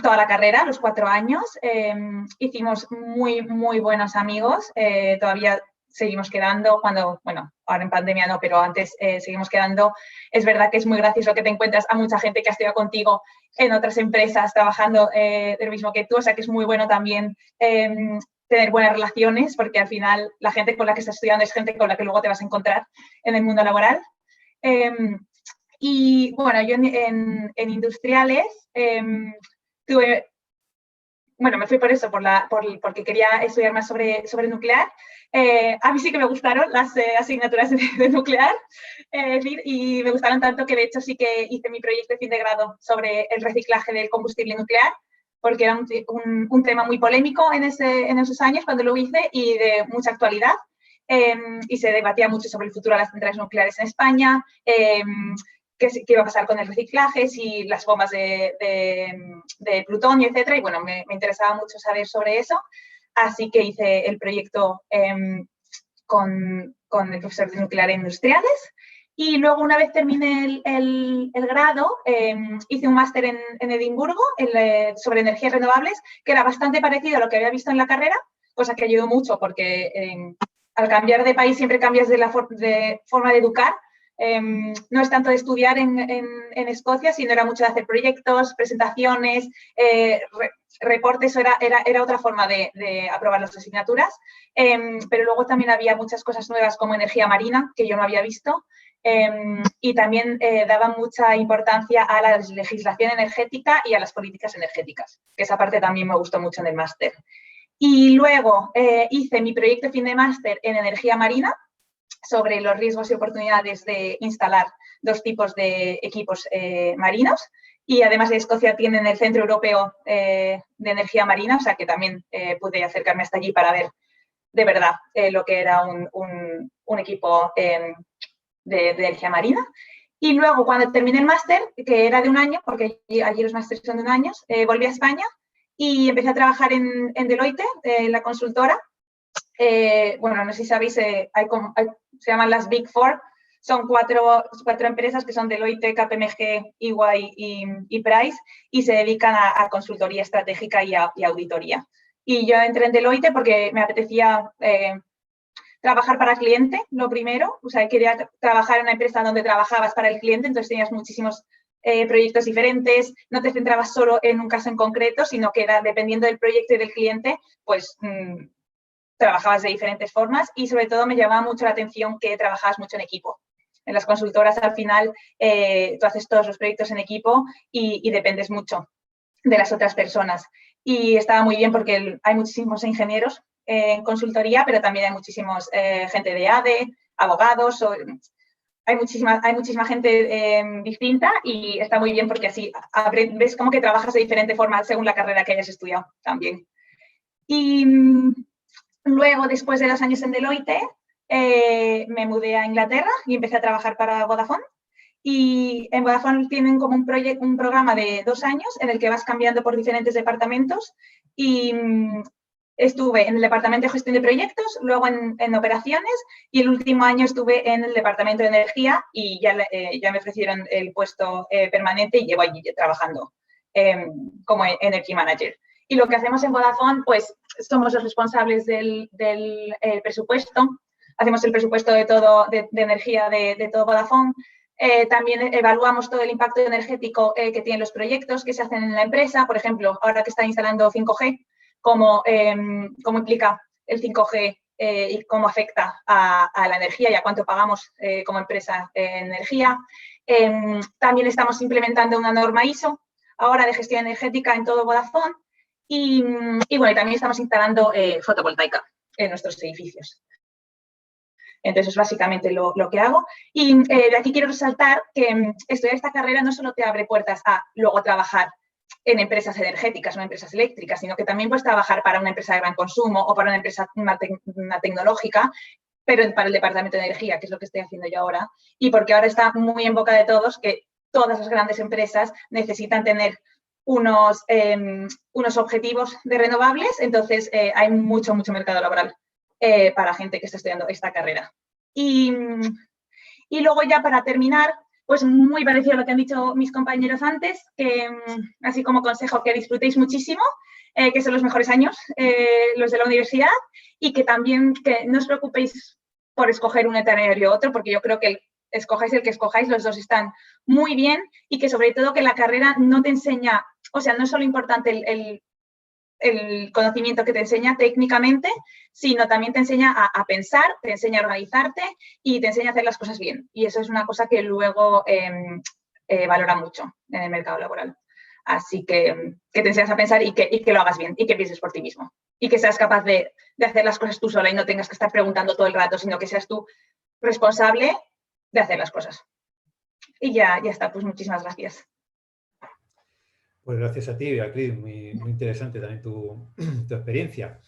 toda la carrera, los 4 años. Hicimos muy, muy buenos amigos. Todavía seguimos quedando cuando, bueno, ahora en pandemia no, pero antes seguimos quedando. Es verdad que es muy gracioso que te encuentras a mucha gente que ha estudiado contigo en otras empresas trabajando de lo mismo que tú, o sea que es muy bueno también tener buenas relaciones porque al final la gente con la que estás estudiando es gente con la que luego te vas a encontrar en el mundo laboral. Y bueno, yo en industriales me fui por eso, porque quería estudiar más sobre nuclear. A mí sí que me gustaron las asignaturas de nuclear y me gustaron tanto que de hecho sí que hice mi proyecto de fin de grado sobre el reciclaje del combustible nuclear, porque era un tema muy polémico en esos años cuando lo hice y de mucha actualidad. y se debatía mucho sobre el futuro de las centrales nucleares en España, qué iba a pasar con el reciclaje, si las bombas de plutonio, etcétera. Y bueno, me interesaba mucho saber sobre eso, así que hice el proyecto con el profesor de nuclear e industriales. Y luego, una vez terminé el grado, hice un máster en Edimburgo sobre energías renovables, que era bastante parecido a lo que había visto en la carrera, cosa que ayudó mucho porque al cambiar de país siempre cambias de forma de educar. No es tanto de estudiar en Escocia, sino era mucho de hacer proyectos, presentaciones, reportes. Era otra forma de aprobar las asignaturas. Pero luego también había muchas cosas nuevas como energía marina, que yo no había visto. Y también daba mucha importancia a la legislación energética y a las políticas energéticas, que esa parte también me gustó mucho en el máster. Y luego hice mi proyecto de fin de máster en energía marina, sobre los riesgos y oportunidades de instalar 2 tipos de equipos marinos. Y además de Escocia tienen el Centro Europeo de Energía Marina, o sea que también pude acercarme hasta allí para ver de verdad lo que era un equipo de energía marina. Y luego, cuando terminé el máster, que era de 1 año, porque allí los másteres son de 1 año, volví a España y empecé a trabajar en Deloitte, la consultora. Bueno, no sé si sabéis, se llaman las Big Four. Son cuatro empresas que son Deloitte, KPMG, EY y Price, y se dedican a consultoría estratégica y auditoría. Y yo entré en Deloitte porque me apetecía trabajar para cliente, lo primero. O sea, quería trabajar en una empresa donde trabajabas para el cliente, entonces tenías muchísimos proyectos diferentes, no te centrabas solo en un caso en concreto, sino que era, dependiendo del proyecto y del cliente, pues trabajabas de diferentes formas, y sobre todo me llamaba mucho la atención que trabajabas mucho en equipo. En las consultoras, al final, tú haces todos los proyectos en equipo y dependes mucho de las otras personas. Y estaba muy bien porque hay muchísimos ingenieros en consultoría, pero también hay muchísimos gente de ADE, abogados, hay muchísima gente distinta, y está muy bien porque así ves como que trabajas de diferente forma según la carrera que hayas estudiado también. Y luego, después de 2 años en Deloitte, me mudé a Inglaterra y empecé a trabajar para Vodafone. Y en Vodafone tienen como un programa de 2 años en el que vas cambiando por diferentes departamentos, y estuve en el departamento de gestión de proyectos, luego en operaciones, y el último año estuve en el departamento de energía, y ya me ofrecieron el puesto permanente y llevo allí trabajando como Energy Manager. Y lo que hacemos en Vodafone, pues somos los responsables del presupuesto. Hacemos el presupuesto de energía de todo Vodafone. También evaluamos todo el impacto energético que tienen los proyectos que se hacen en la empresa. Por ejemplo, ahora que están instalando 5G, cómo implica el 5G y cómo afecta a la energía y a cuánto pagamos como empresa en energía. También estamos implementando una norma ISO ahora de gestión energética en todo Vodafone. Y bueno, y también estamos instalando fotovoltaica en nuestros edificios. Entonces, es básicamente lo que hago. Y de aquí quiero resaltar que estudiar esta carrera no solo te abre puertas a luego trabajar en empresas energéticas o en empresas eléctricas, sino que también puedes trabajar para una empresa de gran consumo o para una empresa una tecnológica, pero para el departamento de energía, que es lo que estoy haciendo yo ahora. Y porque ahora está muy en boca de todos que todas las grandes empresas necesitan tener unos objetivos de renovables, entonces hay mucho mercado laboral para gente que está estudiando esta carrera. Y luego, ya para terminar, pues muy parecido a lo que han dicho mis compañeros antes, que así como consejo, que disfrutéis muchísimo, que son los mejores años, los de la universidad, y que también que no os preocupéis por escoger un itinerario u otro, porque yo creo que escojáis el que escojáis, los dos están muy bien, y que sobre todo que la carrera no te enseña, o sea, no es solo importante el conocimiento que te enseña técnicamente, sino también te enseña a pensar, te enseña a organizarte y te enseña a hacer las cosas bien. Y eso es una cosa que luego valora mucho en el mercado laboral. Así que te enseñas a pensar y que lo hagas bien y que pienses por ti mismo. Y que seas capaz de hacer las cosas tú sola y no tengas que estar preguntando todo el rato, sino que seas tú responsable de hacer las cosas. Y ya está, pues muchísimas gracias. Pues gracias a ti, Beatriz, muy interesante también tu experiencia.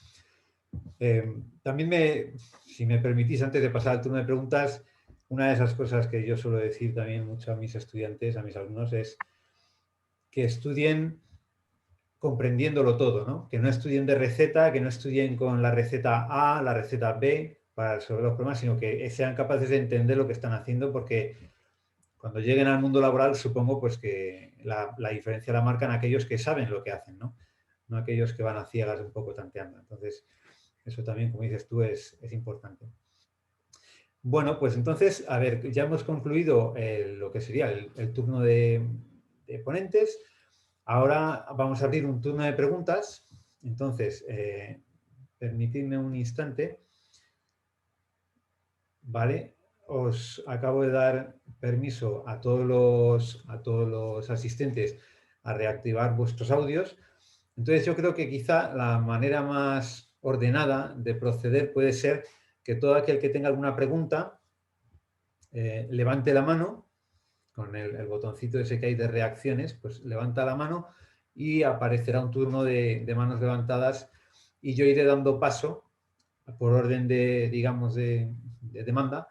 También si me permitís, antes de pasar al turno de preguntas, una de esas cosas que yo suelo decir también mucho a mis estudiantes, a mis alumnos, es que estudien comprendiéndolo todo, ¿no? Que no estudien de receta, que no estudien con la receta A, la receta B para resolver los problemas, sino que sean capaces de entender lo que están haciendo, porque cuando lleguen al mundo laboral supongo pues que la diferencia la marcan aquellos que saben lo que hacen, ¿no? No aquellos que van a ciegas un poco tanteando. Entonces, eso también, como dices tú, es importante. Bueno, pues entonces, a ver, ya hemos concluido lo que sería el turno de ponentes. Ahora vamos a abrir un turno de preguntas. Entonces, permitidme un instante. Vale, os acabo de dar permiso a todos los asistentes a reactivar vuestros audios. Entonces, yo creo que quizá la manera más ordenada de proceder puede ser que todo aquel que tenga alguna pregunta levante la mano con el botoncito ese que hay de reacciones, pues levanta la mano y aparecerá un turno de manos levantadas y yo iré dando paso por orden de, digamos, de demanda,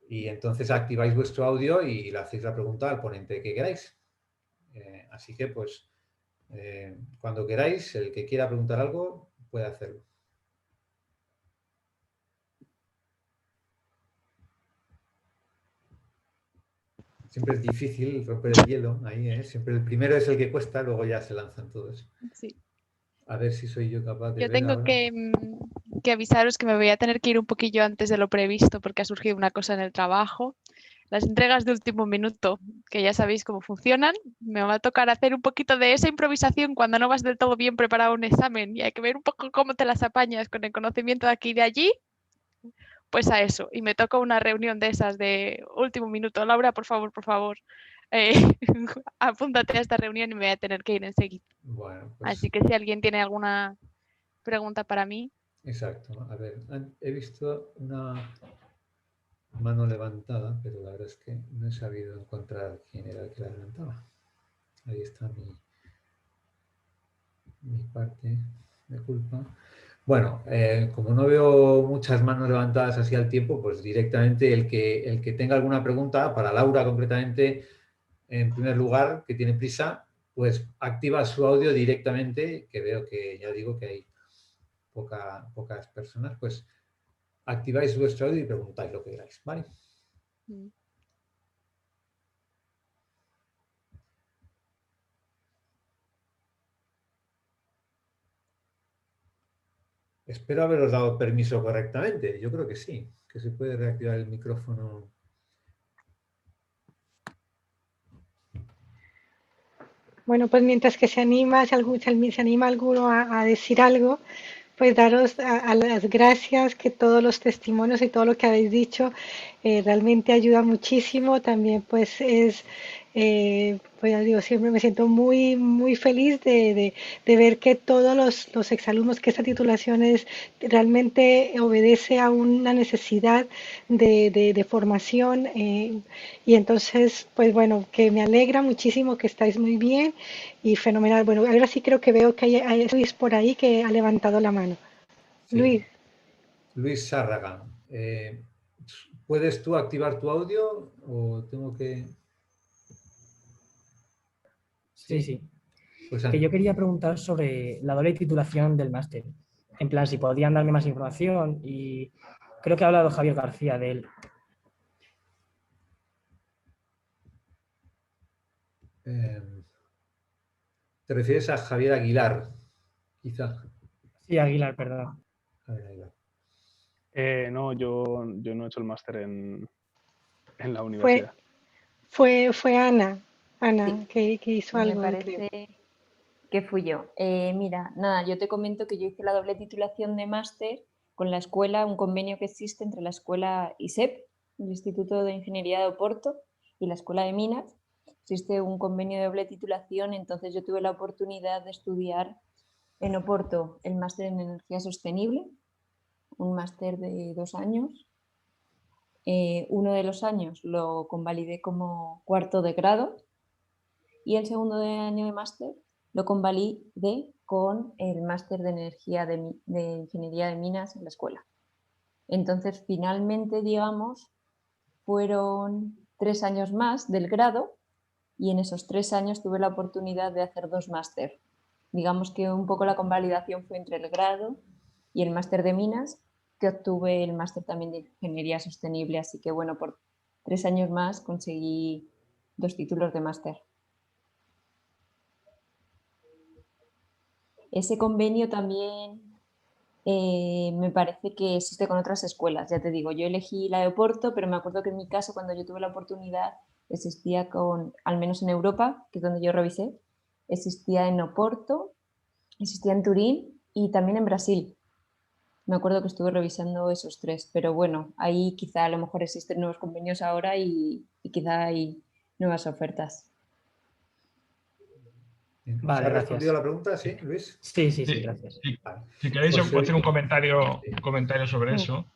y entonces activáis vuestro audio y le hacéis la pregunta al ponente que queráis. Así que, pues, cuando queráis, el que quiera preguntar algo puede hacerlo. Siempre es difícil romper el hielo, ahí, ¿eh? Siempre el primero es el que cuesta, luego ya se lanzan todos. Sí. A ver si soy yo capaz de Yo ver tengo ahora. que avisaros que me voy a tener que ir un poquillo antes de lo previsto porque ha surgido una cosa en el trabajo. Las entregas de último minuto, que ya sabéis cómo funcionan, me va a tocar hacer un poquito de esa improvisación cuando no vas del todo bien preparado a un examen y hay que ver un poco cómo te las apañas con el conocimiento de aquí y de allí, pues a eso. Y me toca una reunión de esas de último minuto. Laura, por favor, apúntate a esta reunión y me voy a tener que ir enseguida. Bueno, pues, así que si alguien tiene alguna pregunta para mí. exacto. A ver, he visto una mano levantada, pero la verdad es que no he sabido encontrar quién era el que la levantaba. Ahí está mi parte de culpa. Bueno, como no veo muchas manos levantadas así al tiempo, pues directamente el que tenga alguna pregunta, para Laura concretamente, en primer lugar, que tiene prisa, pues activa su audio directamente, que veo que ya digo que hay pocas personas, pues activáis vuestro audio y preguntáis lo que queráis, ¿vale? Espero haberos dado permiso correctamente. Yo creo que sí, que se puede reactivar el micrófono. Bueno, pues mientras que se anima, se anima alguno a decir algo, pues daros a las gracias, que todos los testimonios y todo lo que habéis dicho realmente ayuda muchísimo. También pues pues ya digo, siempre me siento muy feliz de ver que todos los exalumnos, que esta titulación realmente obedece a una necesidad de formación. Y entonces, pues bueno, que me alegra muchísimo que estáis muy bien y fenomenal. Bueno, ahora sí creo que veo que hay Luis por ahí que ha levantado la mano. Sí. Luis. Luis Sárraga. ¿Puedes tú activar tu audio o tengo que...? Sí. Pues que yo quería preguntar sobre la doble titulación del máster. En plan, si podían darme más información, y creo que ha hablado Javier García de él. ¿Te refieres a Javier Aguilar, quizá? Sí, Aguilar, perdón. Javier Aguilar. No, yo no he hecho el máster en la universidad. Fue Ana Sí, que hizo me algo. parece que fui yo. Mira, nada, yo te comento que yo hice la doble titulación de máster con la escuela, un convenio que existe entre la escuela ISEP, el Instituto de Ingeniería de Oporto, y la Escuela de Minas. Existe un convenio de doble titulación, entonces yo tuve la oportunidad de estudiar en Oporto el máster en energía sostenible, un máster de 2 años. Uno de los años lo convalidé como cuarto de grado y el segundo año de máster lo convalidé con el máster de energía de ingeniería de minas en la escuela. Entonces, finalmente, digamos, fueron 3 años más del grado y en esos 3 años tuve la oportunidad de hacer 2 máster. Digamos que un poco la convalidación fue entre el grado y el máster de minas, que obtuve el máster también de ingeniería sostenible, así que bueno, por 3 años más conseguí 2 títulos de máster. Ese convenio también me parece que existe con otras escuelas, ya te digo, yo elegí la de Oporto, pero me acuerdo que en mi caso, cuando yo tuve la oportunidad, existía al menos en Europa, que es donde yo revisé, existía en Oporto, existía en Turín y también en Brasil. Me acuerdo que estuve revisando esos 3, pero bueno, ahí quizá a lo mejor existen nuevos convenios ahora y quizá hay nuevas ofertas. Vale, ¿Se ha respondido gracias. la pregunta? ¿Sí, Luis? Sí, gracias. Vale. Si queréis José. hacer un comentario sobre eso,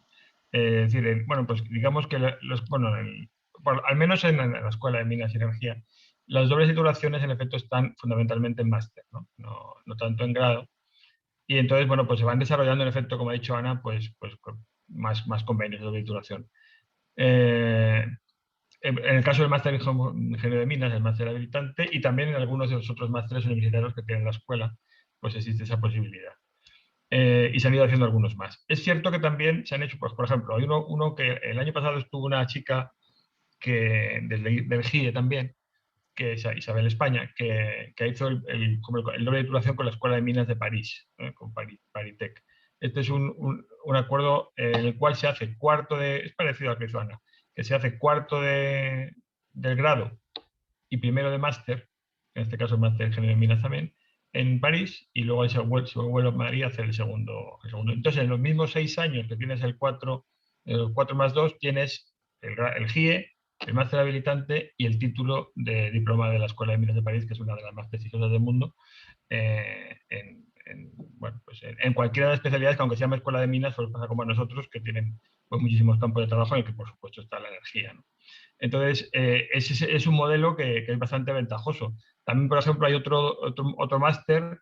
es decir, bueno, pues digamos que al menos en la Escuela de Minas y Energía, las dobles titulaciones en efecto están fundamentalmente en máster, no tanto en grado. Y entonces, bueno, pues se van desarrollando en efecto, como ha dicho Ana, pues más convenios de doble titulación. En el caso del máster en Ingeniería de Minas, el máster habilitante, y también en algunos de los otros másteres universitarios que tiene la escuela, pues existe esa posibilidad. Y se han ido haciendo algunos más. Es cierto que también se han hecho, pues por ejemplo, hay uno que el año pasado estuvo una chica del GIE también, que es Isabel España, que hizo el doble de titulación con la Escuela de Minas de París, con Paritech. Este es un acuerdo en el cual se hace es parecido al que hizo Ana, que se hace cuarto del grado y primero de máster, en este caso el máster de Ingeniería de Minas también, en París, y luego se vuelve a Madrid a hacer el segundo. Entonces, en los mismos 6 años que tienes el 4 más 2, tienes el GIE, el máster habilitante y el título de diploma de la Escuela de Minas de París, que es una de las más prestigiosas del mundo, en cualquiera de las especialidades, que aunque se llame Escuela de Minas, solo pasa como a nosotros, que tienen pues, muchísimos campos de trabajo en el que, por supuesto, está la energía, ¿no? Entonces, es un modelo que es bastante ventajoso. También, por ejemplo, hay otro máster,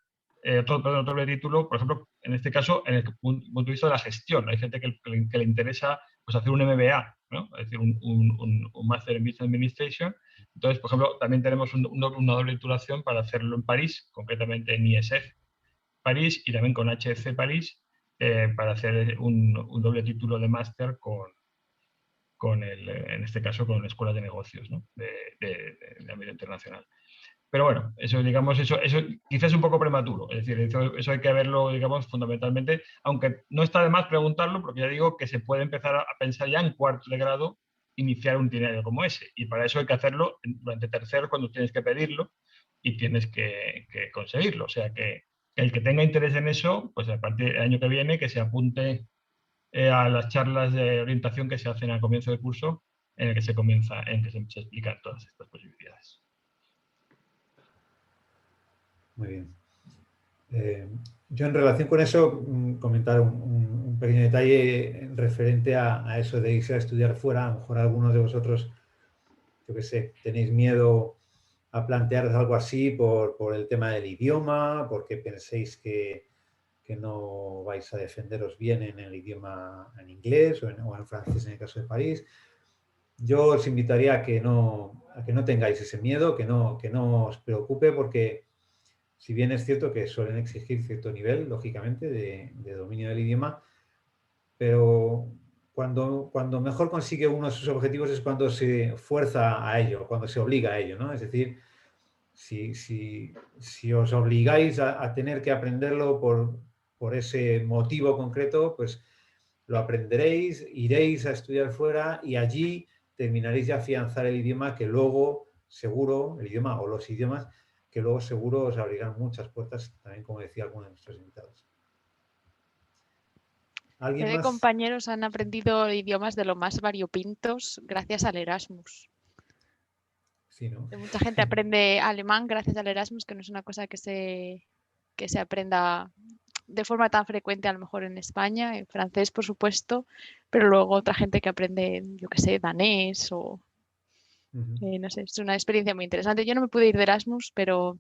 otro doble título, por ejemplo, en este caso, en el punto de vista de la gestión. Hay gente que le interesa pues, hacer un MBA, ¿no? Es decir, un máster en Business Administration. Entonces, por ejemplo, también tenemos una doble titulación para hacerlo en París, concretamente en ISF París y también con HEC París, para hacer un doble título de máster en este caso con escuelas de negocios, ¿no? de ámbito internacional. Pero bueno, eso digamos, eso quizás es un poco prematuro, es decir, eso hay que verlo, digamos, fundamentalmente, aunque no está de más preguntarlo, porque ya digo que se puede empezar a pensar ya en cuarto de grado iniciar un itinerario como ese, y para eso hay que hacerlo durante tercero cuando tienes que pedirlo y tienes que conseguirlo, o sea que el que tenga interés en eso, pues a partir del año que viene que se apunte a las charlas de orientación que se hacen al comienzo del curso, en el que se explican todas estas posibilidades. Muy bien. Yo en relación con eso, comentar un pequeño detalle referente a eso de irse a estudiar fuera. A lo mejor algunos de vosotros, yo qué sé, tenéis miedo a plantearos algo así por el tema del idioma, porque penséis que no vais a defenderos bien en el idioma en inglés o en francés en el caso de París. Yo os invitaría a que no tengáis ese miedo, que no os preocupe, porque si bien es cierto que suelen exigir cierto nivel, lógicamente, de dominio del idioma, pero cuando mejor consigue uno sus objetivos es cuando se fuerza a ello, cuando se obliga a ello, ¿no? Es decir, si os obligáis a tener que aprenderlo por ese motivo concreto, pues lo aprenderéis, iréis a estudiar fuera y allí terminaréis de afianzar el idioma que luego, seguro, el idioma o los idiomas, que luego seguro os abrirán muchas puertas, también como decía alguno de nuestros invitados. ¿Alguien De más? compañeros han aprendido idiomas de lo más variopintos gracias al Erasmus. Sí, ¿no? Mucha gente aprende alemán gracias al Erasmus, que no es una cosa que se aprenda de forma tan frecuente a lo mejor en España, en francés por supuesto, pero luego otra gente que aprende, yo qué sé, danés o no sé, es una experiencia muy interesante. Yo no me pude ir de Erasmus, pero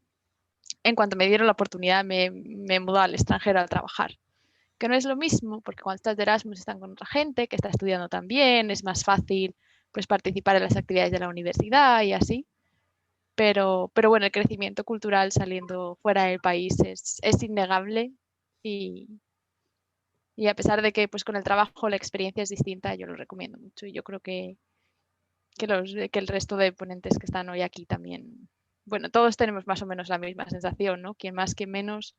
en cuanto me dieron la oportunidad me mudé al extranjero a trabajar. Que no es lo mismo, porque cuando estás de Erasmus están con otra gente que está estudiando también, es más fácil pues, participar en las actividades de la universidad y así. Pero bueno, el crecimiento cultural saliendo fuera del país es innegable y a pesar de que pues, con el trabajo la experiencia es distinta, yo lo recomiendo mucho y yo creo que el resto de ponentes que están hoy aquí también, bueno, todos tenemos más o menos la misma sensación, ¿no? Quien más, quien menos,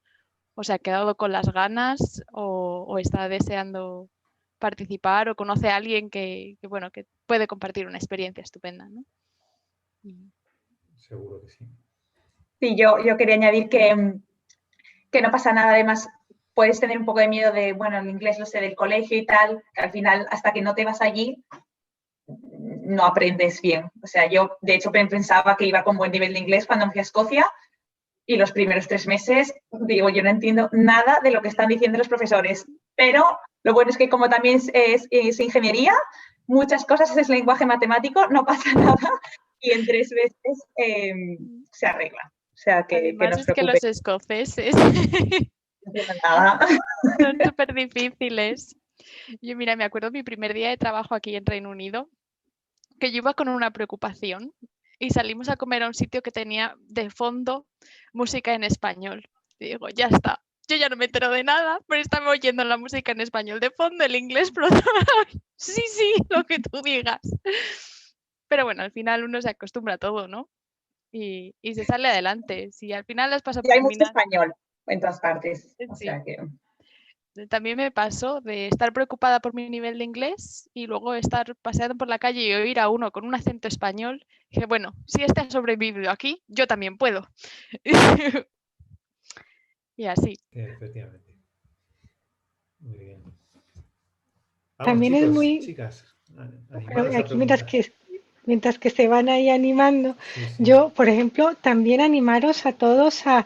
o se ha quedado con las ganas o está deseando participar o conoce a alguien que puede compartir una experiencia estupenda, ¿no? Seguro que sí. Sí, yo quería añadir que no pasa nada, además puedes tener un poco de miedo de, bueno, el inglés lo sé del colegio y tal, que al final hasta que no te vas allí no aprendes bien. O sea, yo de hecho pensaba que iba con buen nivel de inglés cuando me fui a Escocia y los primeros 3 meses, digo, yo no entiendo nada de lo que están diciendo los profesores, pero lo bueno es que como también es ingeniería, muchas cosas es lenguaje matemático, no pasa nada y en 3 veces se arregla. O sea, que no os es que los escoceses nada. son súper difíciles. Yo, mira, me acuerdo mi primer día de trabajo aquí en Reino Unido, que yo iba con una preocupación y salimos a comer a un sitio que tenía de fondo música en español. Y digo, ya está, yo ya no me entero de nada, pero estaba oyendo la música en español de fondo, el inglés, pero sí, lo que tú digas. Pero bueno, al final uno se acostumbra a todo, ¿no? Y se sale adelante. Si al final las pasas Y hay por mucho español en todas partes. Sí. O sea que... También me pasó de estar preocupada por mi nivel de inglés y luego estar paseando por la calle y oír a uno con un acento español. Y dije, bueno, si este ha sobrevivido aquí, yo también puedo. Y así. Efectivamente. Muy bien. Vamos, También chicos, es muy... chicas, Pero animaros a aquí preguntar. mientras que se van ahí animando, Sí. yo, por ejemplo, también animaros a todos a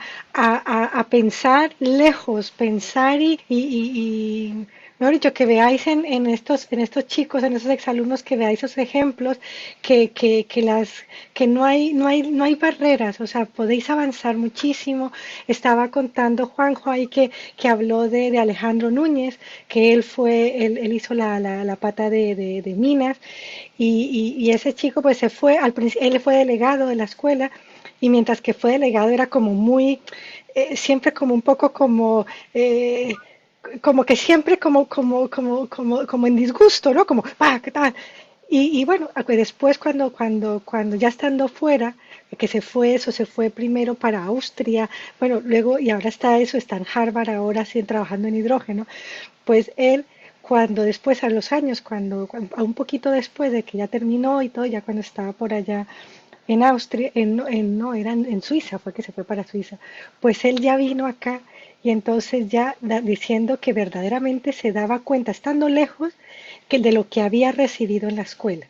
pensar lejos, pensar y, mejor dicho, que veáis en estos chicos, en estos exalumnos, que veáis esos ejemplos, que no hay barreras, o sea, podéis avanzar muchísimo. Estaba contando Juanjo ahí que habló de Alejandro Núñez, que él hizo la pata de minas y ese chico pues se fue, él fue delegado de la escuela y mientras que fue delegado era como muy, siempre como un poco como que siempre como en disgusto, ¿no? Como, ¿qué tal? Y bueno, pues después cuando ya estando fuera, que se fue primero para Austria, bueno, luego, y ahora está en Harvard, ahora sí trabajando en hidrógeno, pues él, cuando después, a los años, a un poquito después de que ya terminó y todo, ya cuando estaba por allá en Austria, no, en Suiza, fue que se fue para Suiza, pues él ya vino acá y entonces ya diciendo que verdaderamente se daba cuenta, estando lejos, que de lo que había recibido en la escuela,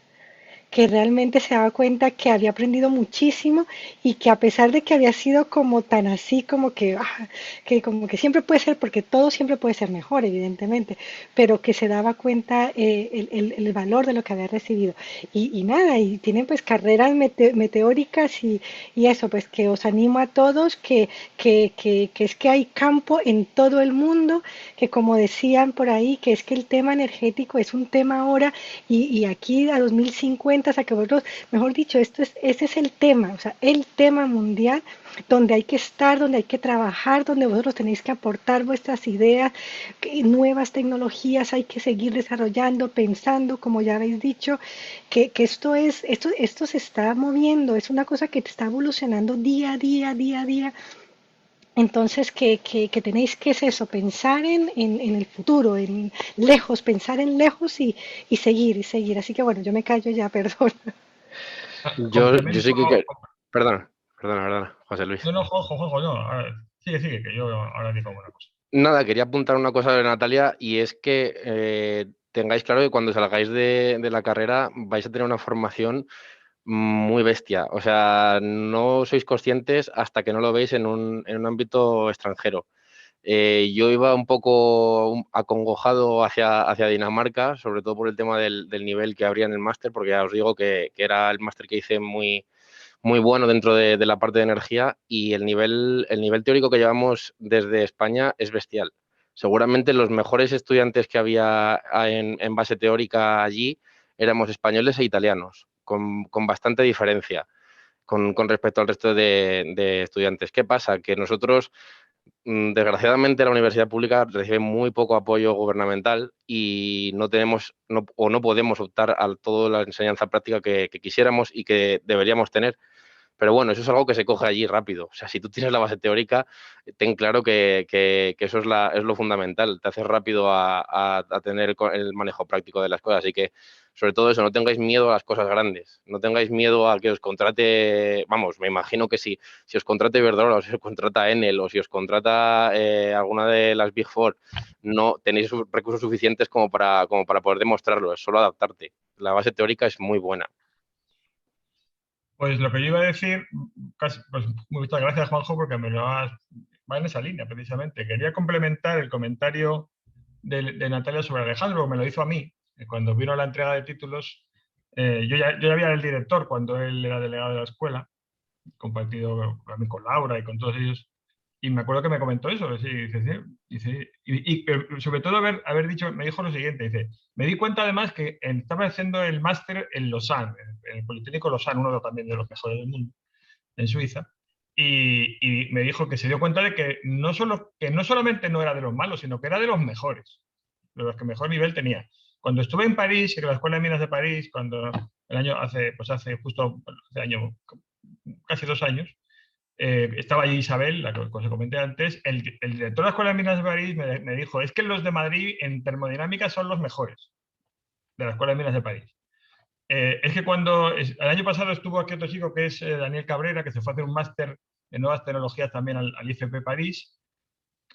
que realmente se daba cuenta que había aprendido muchísimo y que a pesar de que había sido como tan así, que como que siempre puede ser, porque todo siempre puede ser mejor, evidentemente, pero que se daba cuenta el valor de lo que había recibido. Y nada, y tienen pues carreras meteóricas y eso, pues que os animo a todos, que es que hay campo en todo el mundo, que como decían por ahí, que es que el tema energético es un tema ahora y aquí a 2050, o sea que vosotros, mejor dicho, ese es el tema, o sea, el tema mundial donde hay que estar, donde hay que trabajar, donde vosotros tenéis que aportar vuestras ideas, nuevas tecnologías hay que seguir desarrollando, pensando, como ya habéis dicho, que esto se está moviendo, es una cosa que está evolucionando día a día, día a día. Entonces, que tenéis que es eso, pensar en el futuro, en lejos, pensar en lejos y seguir, y seguir. Así que bueno, yo me callo ya, perdón. Yo sí que... Perdona, José Luis. No, Juanjo, no. A ver, sigue, que yo ahora digo alguna cosa. Nada, quería apuntar una cosa de Natalia y es que tengáis claro que cuando salgáis de la carrera vais a tener una formación muy bestia. O sea, no sois conscientes hasta que no lo veis en un ámbito extranjero. Yo iba un poco acongojado hacia Dinamarca, sobre todo por el tema del nivel que habría en el máster, porque ya os digo que era el máster que hice muy muy bueno dentro de la parte de energía, y el nivel teórico que llevamos desde España es bestial. Seguramente los mejores estudiantes que había en base teórica allí éramos españoles e italianos, con bastante diferencia con respecto al resto de estudiantes. ¿Qué pasa? Que nosotros, desgraciadamente, la universidad pública recibe muy poco apoyo gubernamental y no podemos optar a toda la enseñanza práctica que quisiéramos y que deberíamos tener. Pero bueno, eso es algo que se coge allí rápido. O sea, si tú tienes la base teórica, ten claro que eso es lo fundamental. Te hace rápido a tener el manejo práctico de las cosas. Así que, sobre todo eso, no tengáis miedo a las cosas grandes. No tengáis miedo a que os contrate, vamos, me imagino que si os contrata Iberdrola o si os contrata Enel o si os contrata alguna de las Big Four, no tenéis recursos suficientes como para poder demostrarlo. Es solo adaptarte. La base teórica es muy buena. Pues lo que yo iba a decir, pues muchas gracias, Juanjo, porque va en esa línea precisamente. Quería complementar el comentario de Natalia sobre Alejandro, me lo hizo a mí, cuando vino la entrega de títulos. Yo ya había el director cuando él era delegado de la escuela, compartido con Laura y con todos ellos, y me acuerdo que me comentó eso, pero sobre todo haber dicho, me dijo lo siguiente, dice, me di cuenta además que estaba haciendo el máster en Lausanne, en el Politécnico Lausanne, uno también de los mejores del mundo, en Suiza, y me dijo que se dio cuenta de que no solamente no era de los malos, sino que era de los mejores, de los que mejor nivel tenía. Cuando estuve en París, en la Escuela de Minas de París, cuando hace año, casi 2 años, estaba allí Isabel, la que os comenté antes, el director de la Escuela de Minas de París me dijo, es que los de Madrid en termodinámica son los mejores de la Escuela de Minas de París. Es que el año pasado estuvo aquí otro chico que es Daniel Cabrera, que se fue a hacer un máster en nuevas tecnologías también al IFP París,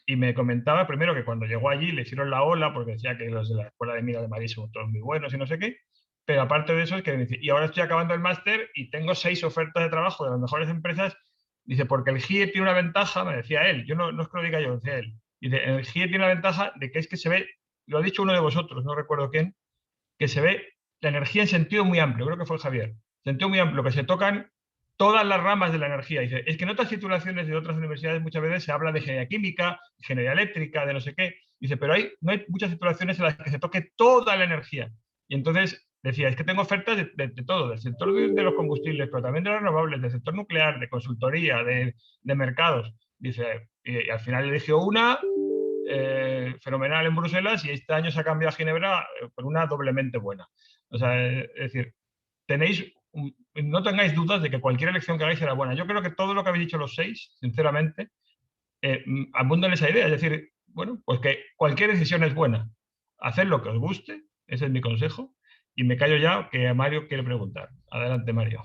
y me comentaba primero que cuando llegó allí le hicieron la ola porque decía que los de la Escuela de Minas de París son todos muy buenos y no sé qué, pero aparte de eso es que me dice, y ahora estoy acabando el máster y tengo 6 ofertas de trabajo de las mejores empresas. Dice, porque el GIE tiene una ventaja, me decía él, yo no es que lo diga yo, lo decía él. Dice, el GIE tiene una ventaja de que es que se ve, lo ha dicho uno de vosotros, no recuerdo quién, que se ve la energía en sentido muy amplio, creo que fue Javier, sentido muy amplio, que se tocan todas las ramas de la energía. Dice, es que en otras titulaciones de otras universidades muchas veces se habla de ingeniería química, ingeniería eléctrica, de no sé qué. Dice, pero no hay muchas titulaciones en las que se toque toda la energía. Y entonces decía, es que tengo ofertas de todo, del sector de los combustibles, pero también de los renovables, del sector nuclear, de consultoría, de mercados. Dice, y al final eligió una fenomenal en Bruselas y este año se ha cambiado a Ginebra por una doblemente buena. O sea, es decir, no tengáis dudas de que cualquier elección que hagáis será buena. Yo creo que todo lo que habéis dicho los 6, sinceramente, abundan esa idea. Es decir, bueno, pues que cualquier decisión es buena. Haced lo que os guste, ese es mi consejo. Y me callo ya, que Mario quiere preguntar. Adelante, Mario.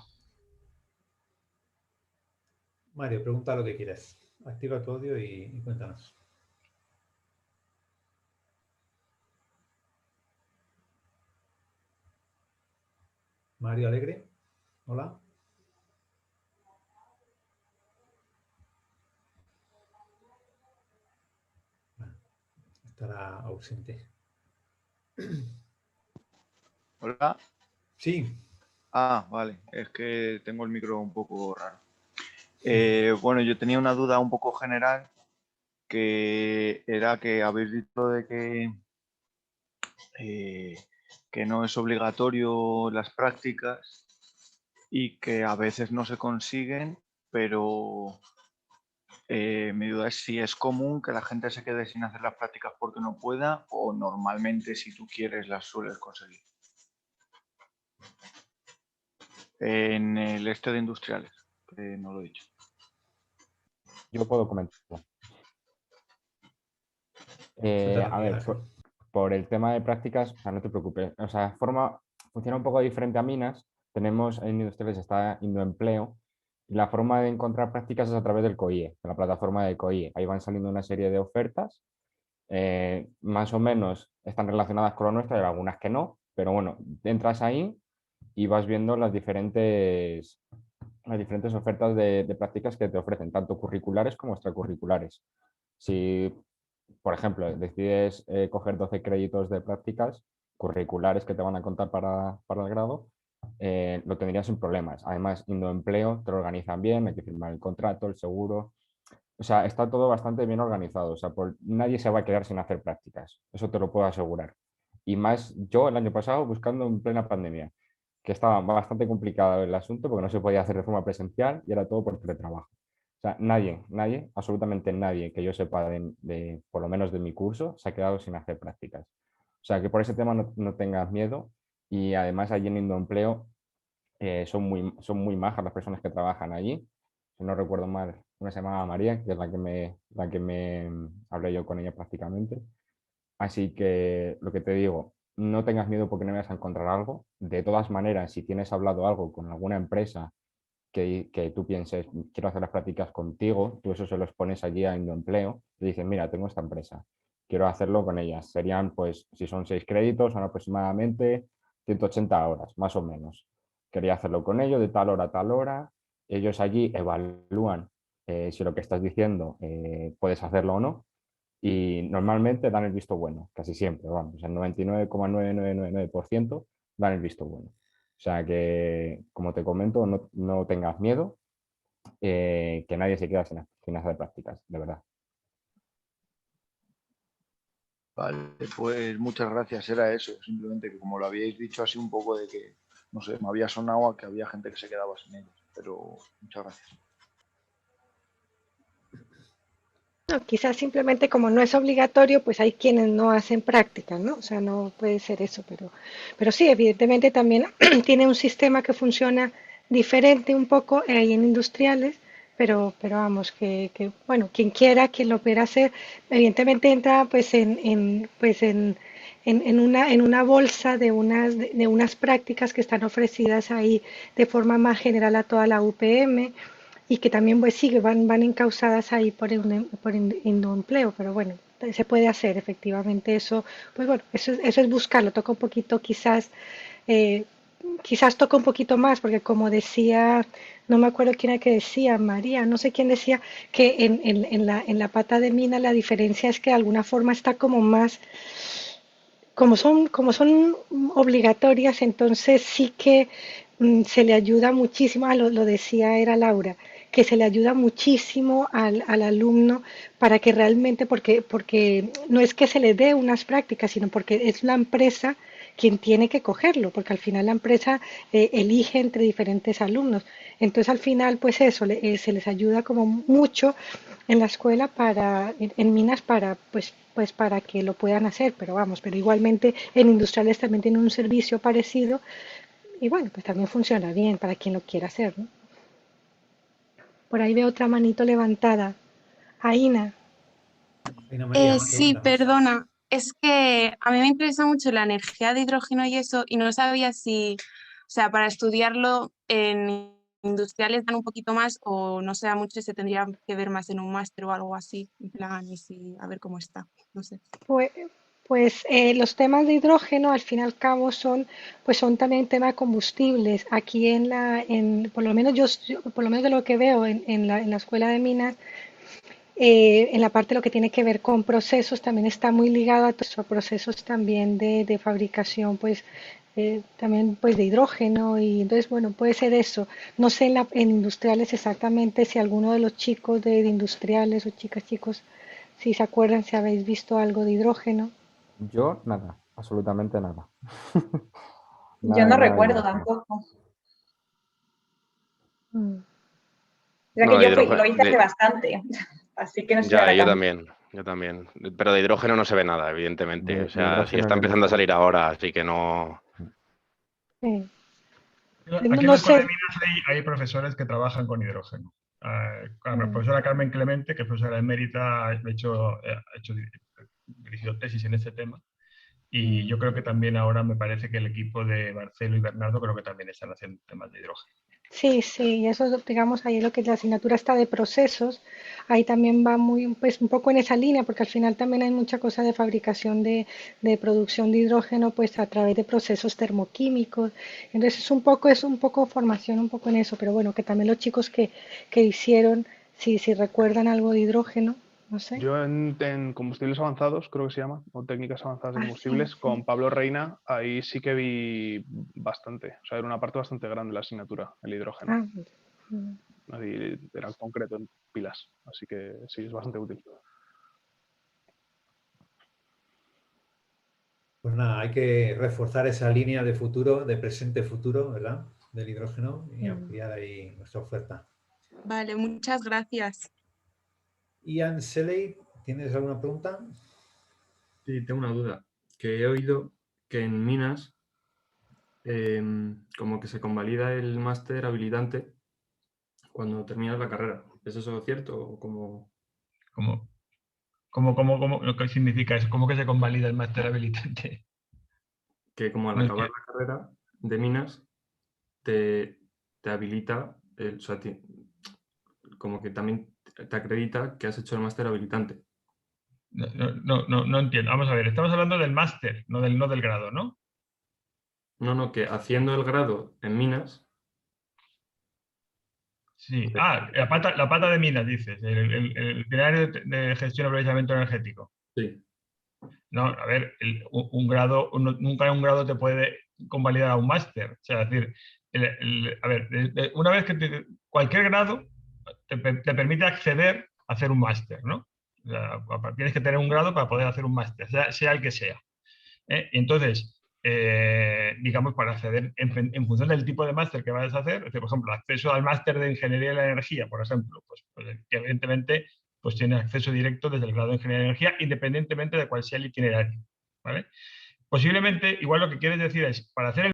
Mario, pregunta lo que quieras. Activa tu audio y cuéntanos. Mario Alegre, hola. Bueno, estará ausente. Hola. Sí. Ah, vale, es que tengo el micro un poco raro. Bueno, yo tenía una duda un poco general, que era que habéis dicho de que no es obligatorio las prácticas y que a veces no se consiguen, pero mi duda es si es común que la gente se quede sin hacer las prácticas porque no pueda, o normalmente si tú quieres las sueles conseguir. En el de industriales, que no lo he dicho. Yo puedo comentarlo. A ver, por el tema de prácticas, o sea, no te preocupes. O sea, funciona un poco diferente a Minas. Tenemos en industriales está Indoempleo y la forma de encontrar prácticas es a través del COIE, de la plataforma de COIE. Ahí van saliendo una serie de ofertas. Más o menos están relacionadas con lo nuestro, hay algunas que no, pero bueno, entras ahí y vas viendo las diferentes ofertas de prácticas que te ofrecen, tanto curriculares como extracurriculares. Si, por ejemplo, decides coger 12 créditos de prácticas curriculares que te van a contar para el grado, lo tendrías sin problemas. Además, Indoempleo te lo organizan bien, hay que firmar el contrato, el seguro. O sea, está todo bastante bien organizado. O sea, nadie se va a quedar sin hacer prácticas. Eso te lo puedo asegurar. Y más yo el año pasado buscando en plena pandemia, que estaba bastante complicado el asunto porque no se podía hacer de forma presencial y era todo por teletrabajo. O sea, nadie, absolutamente nadie que yo sepa por lo menos de mi curso, se ha quedado sin hacer prácticas. O sea, que por ese tema no tengas miedo. Y además allí en Indoempleo son muy majas las personas que trabajan allí. Si no recuerdo mal, una se llamaba María, que es la que me hablé yo con ella prácticamente. Así que lo que te digo, no tengas miedo porque no vayas a encontrar algo. De todas maneras, si tienes hablado algo con alguna empresa que tú pienses, quiero hacer las prácticas contigo, tú eso se los pones allí a Indoempleo y dices, mira, tengo esta empresa, quiero hacerlo con ellas. Serían, pues, si son 6 créditos, son aproximadamente 180 horas, más o menos. Quería hacerlo con ellos de tal hora a tal hora. Ellos allí evalúan si lo que estás diciendo puedes hacerlo o no. Y normalmente dan el visto bueno, casi siempre, vamos, el 99,9999% dan el visto bueno. O sea que, como te comento, no tengas miedo, que nadie se queda sin hacer prácticas, de verdad. Vale, pues muchas gracias, era eso, simplemente que como lo habíais dicho así un poco de que, no sé, me había sonado a que había gente que se quedaba sin ellos, pero muchas gracias. No, quizás simplemente como no es obligatorio, pues hay quienes no hacen prácticas, ¿no? O sea, no puede ser eso, pero sí, evidentemente también tiene un sistema que funciona diferente un poco ahí en industriales, pero vamos, bueno, quien quiera, quien lo quiera hacer, evidentemente entra pues en una bolsa de unas prácticas que están ofrecidas ahí de forma más general a toda la UPM y que también pues sí, que van encausadas ahí por Indoempleo, pero bueno, se puede hacer efectivamente eso, pues bueno, eso es buscarlo, toca un poquito eh, quizás toca un poquito más, porque como decía, no me acuerdo quién era que decía, María, no sé quién decía, que en la pata de mina la diferencia es que de alguna forma está como más, como son obligatorias, entonces sí que se le ayuda muchísimo, lo decía era Laura, que se le ayuda muchísimo al alumno para que realmente, porque no es que se le dé unas prácticas, sino porque es la empresa quien tiene que cogerlo, porque al final la empresa elige entre diferentes alumnos. Entonces al final, pues eso, se les ayuda como mucho en la escuela en minas pues para que lo puedan hacer, pero vamos, pero igualmente en industriales también tienen un servicio parecido y bueno, pues también funciona bien para quien lo quiera hacer, ¿no? Por ahí veo otra manito levantada. Aina. Aina María, Sí, pregúntanos. perdona. Es que a mí me interesa mucho la energía de hidrógeno y eso, y no sabía si, o sea, para estudiarlo en industriales dan un poquito más o no sé mucho, se tendría que ver más en un máster o algo así, en plan, y si, a ver cómo está, no sé. Pues, los temas de hidrógeno al fin y al cabo son también tema de combustibles. Aquí por lo menos por lo menos de lo que veo en la escuela de minas, en la parte de lo que tiene que ver con procesos, también está muy ligado a todos los procesos también de fabricación, pues también pues de hidrógeno y entonces bueno, puede ser eso. No sé en industriales exactamente si alguno de los chicos de industriales o chicas, chicos, si se acuerdan, si habéis visto algo de hidrógeno. Yo, nada, absolutamente nada. Yo Nada no de nada de recuerdo hidrógeno. tampoco. Mm. O sea No, que de yo hidrógeno. lo hice hace bastante, así que no estoy Ya, ahora yo tanto. también, yo también. Pero de hidrógeno no se ve nada, evidentemente. O De sea, sí hidrógeno está ni empezando a mucho salir menos. ahora, así que no. Sí. Aquí en la No Escuela de sé. Minas hay profesores que trabajan con hidrógeno. La Mm. profesora Carmen Clemente, que es profesora emérita, dirigido tesis en este tema. Y yo creo que también ahora me parece que el equipo de Marcelo y Bernardo creo que también están haciendo temas de hidrógeno. Sí, sí, y eso, digamos, ahí lo que la asignatura está de procesos, ahí también va pues un poco en esa línea, porque al final también hay mucha cosa de fabricación de producción de hidrógeno, pues a través de procesos termoquímicos. Entonces es un poco formación, un poco en eso, pero bueno, que también los chicos que hicieron, si recuerdan algo de hidrógeno. No sé. Yo en combustibles avanzados, creo que se llama, o técnicas avanzadas de Ah, combustibles, sí. con Pablo Reina, ahí sí que vi bastante. O sea, era una parte bastante grande de la asignatura, el hidrógeno. Ah, mm. Así, era concreto en pilas, así que sí, es bastante útil. Pues nada, hay que reforzar esa línea de futuro, de presente-futuro, ¿verdad? Del hidrógeno y ampliar ahí nuestra oferta. Vale, muchas gracias. Ian Selley, ¿tienes alguna pregunta? Sí, tengo una duda. Que he oído que en minas como que se convalida el máster habilitante cuando terminas la carrera. ¿Es eso cierto o cómo? ¿Qué significa eso? ¿Cómo que se convalida el máster habilitante? Que como al No acabar entiendo. la carrera de minas te habilita, o sea, como que también te acredita que has hecho el máster habilitante. No entiendo. Vamos a ver, estamos hablando del máster, no del grado, ¿no? No, que haciendo el grado en minas. Sí. Ah, la pata de minas, dices, el itinerario de gestión y aprovechamiento energético. Sí. No, a ver, nunca un grado te puede convalidar a un máster. O sea, es decir, a ver, una vez que cualquier grado te permite acceder a hacer un máster, ¿no? O sea, tienes que tener un grado para poder hacer un máster, sea el que sea. Entonces, digamos, para acceder en función del tipo de máster que vayas a hacer, por ejemplo, acceso al máster de Ingeniería de la Energía, por ejemplo, pues evidentemente pues tienes acceso directo desde el grado de Ingeniería de Energía, independientemente de cuál sea el itinerario, ¿vale? Posiblemente, igual lo que quieres decir es, para hacer el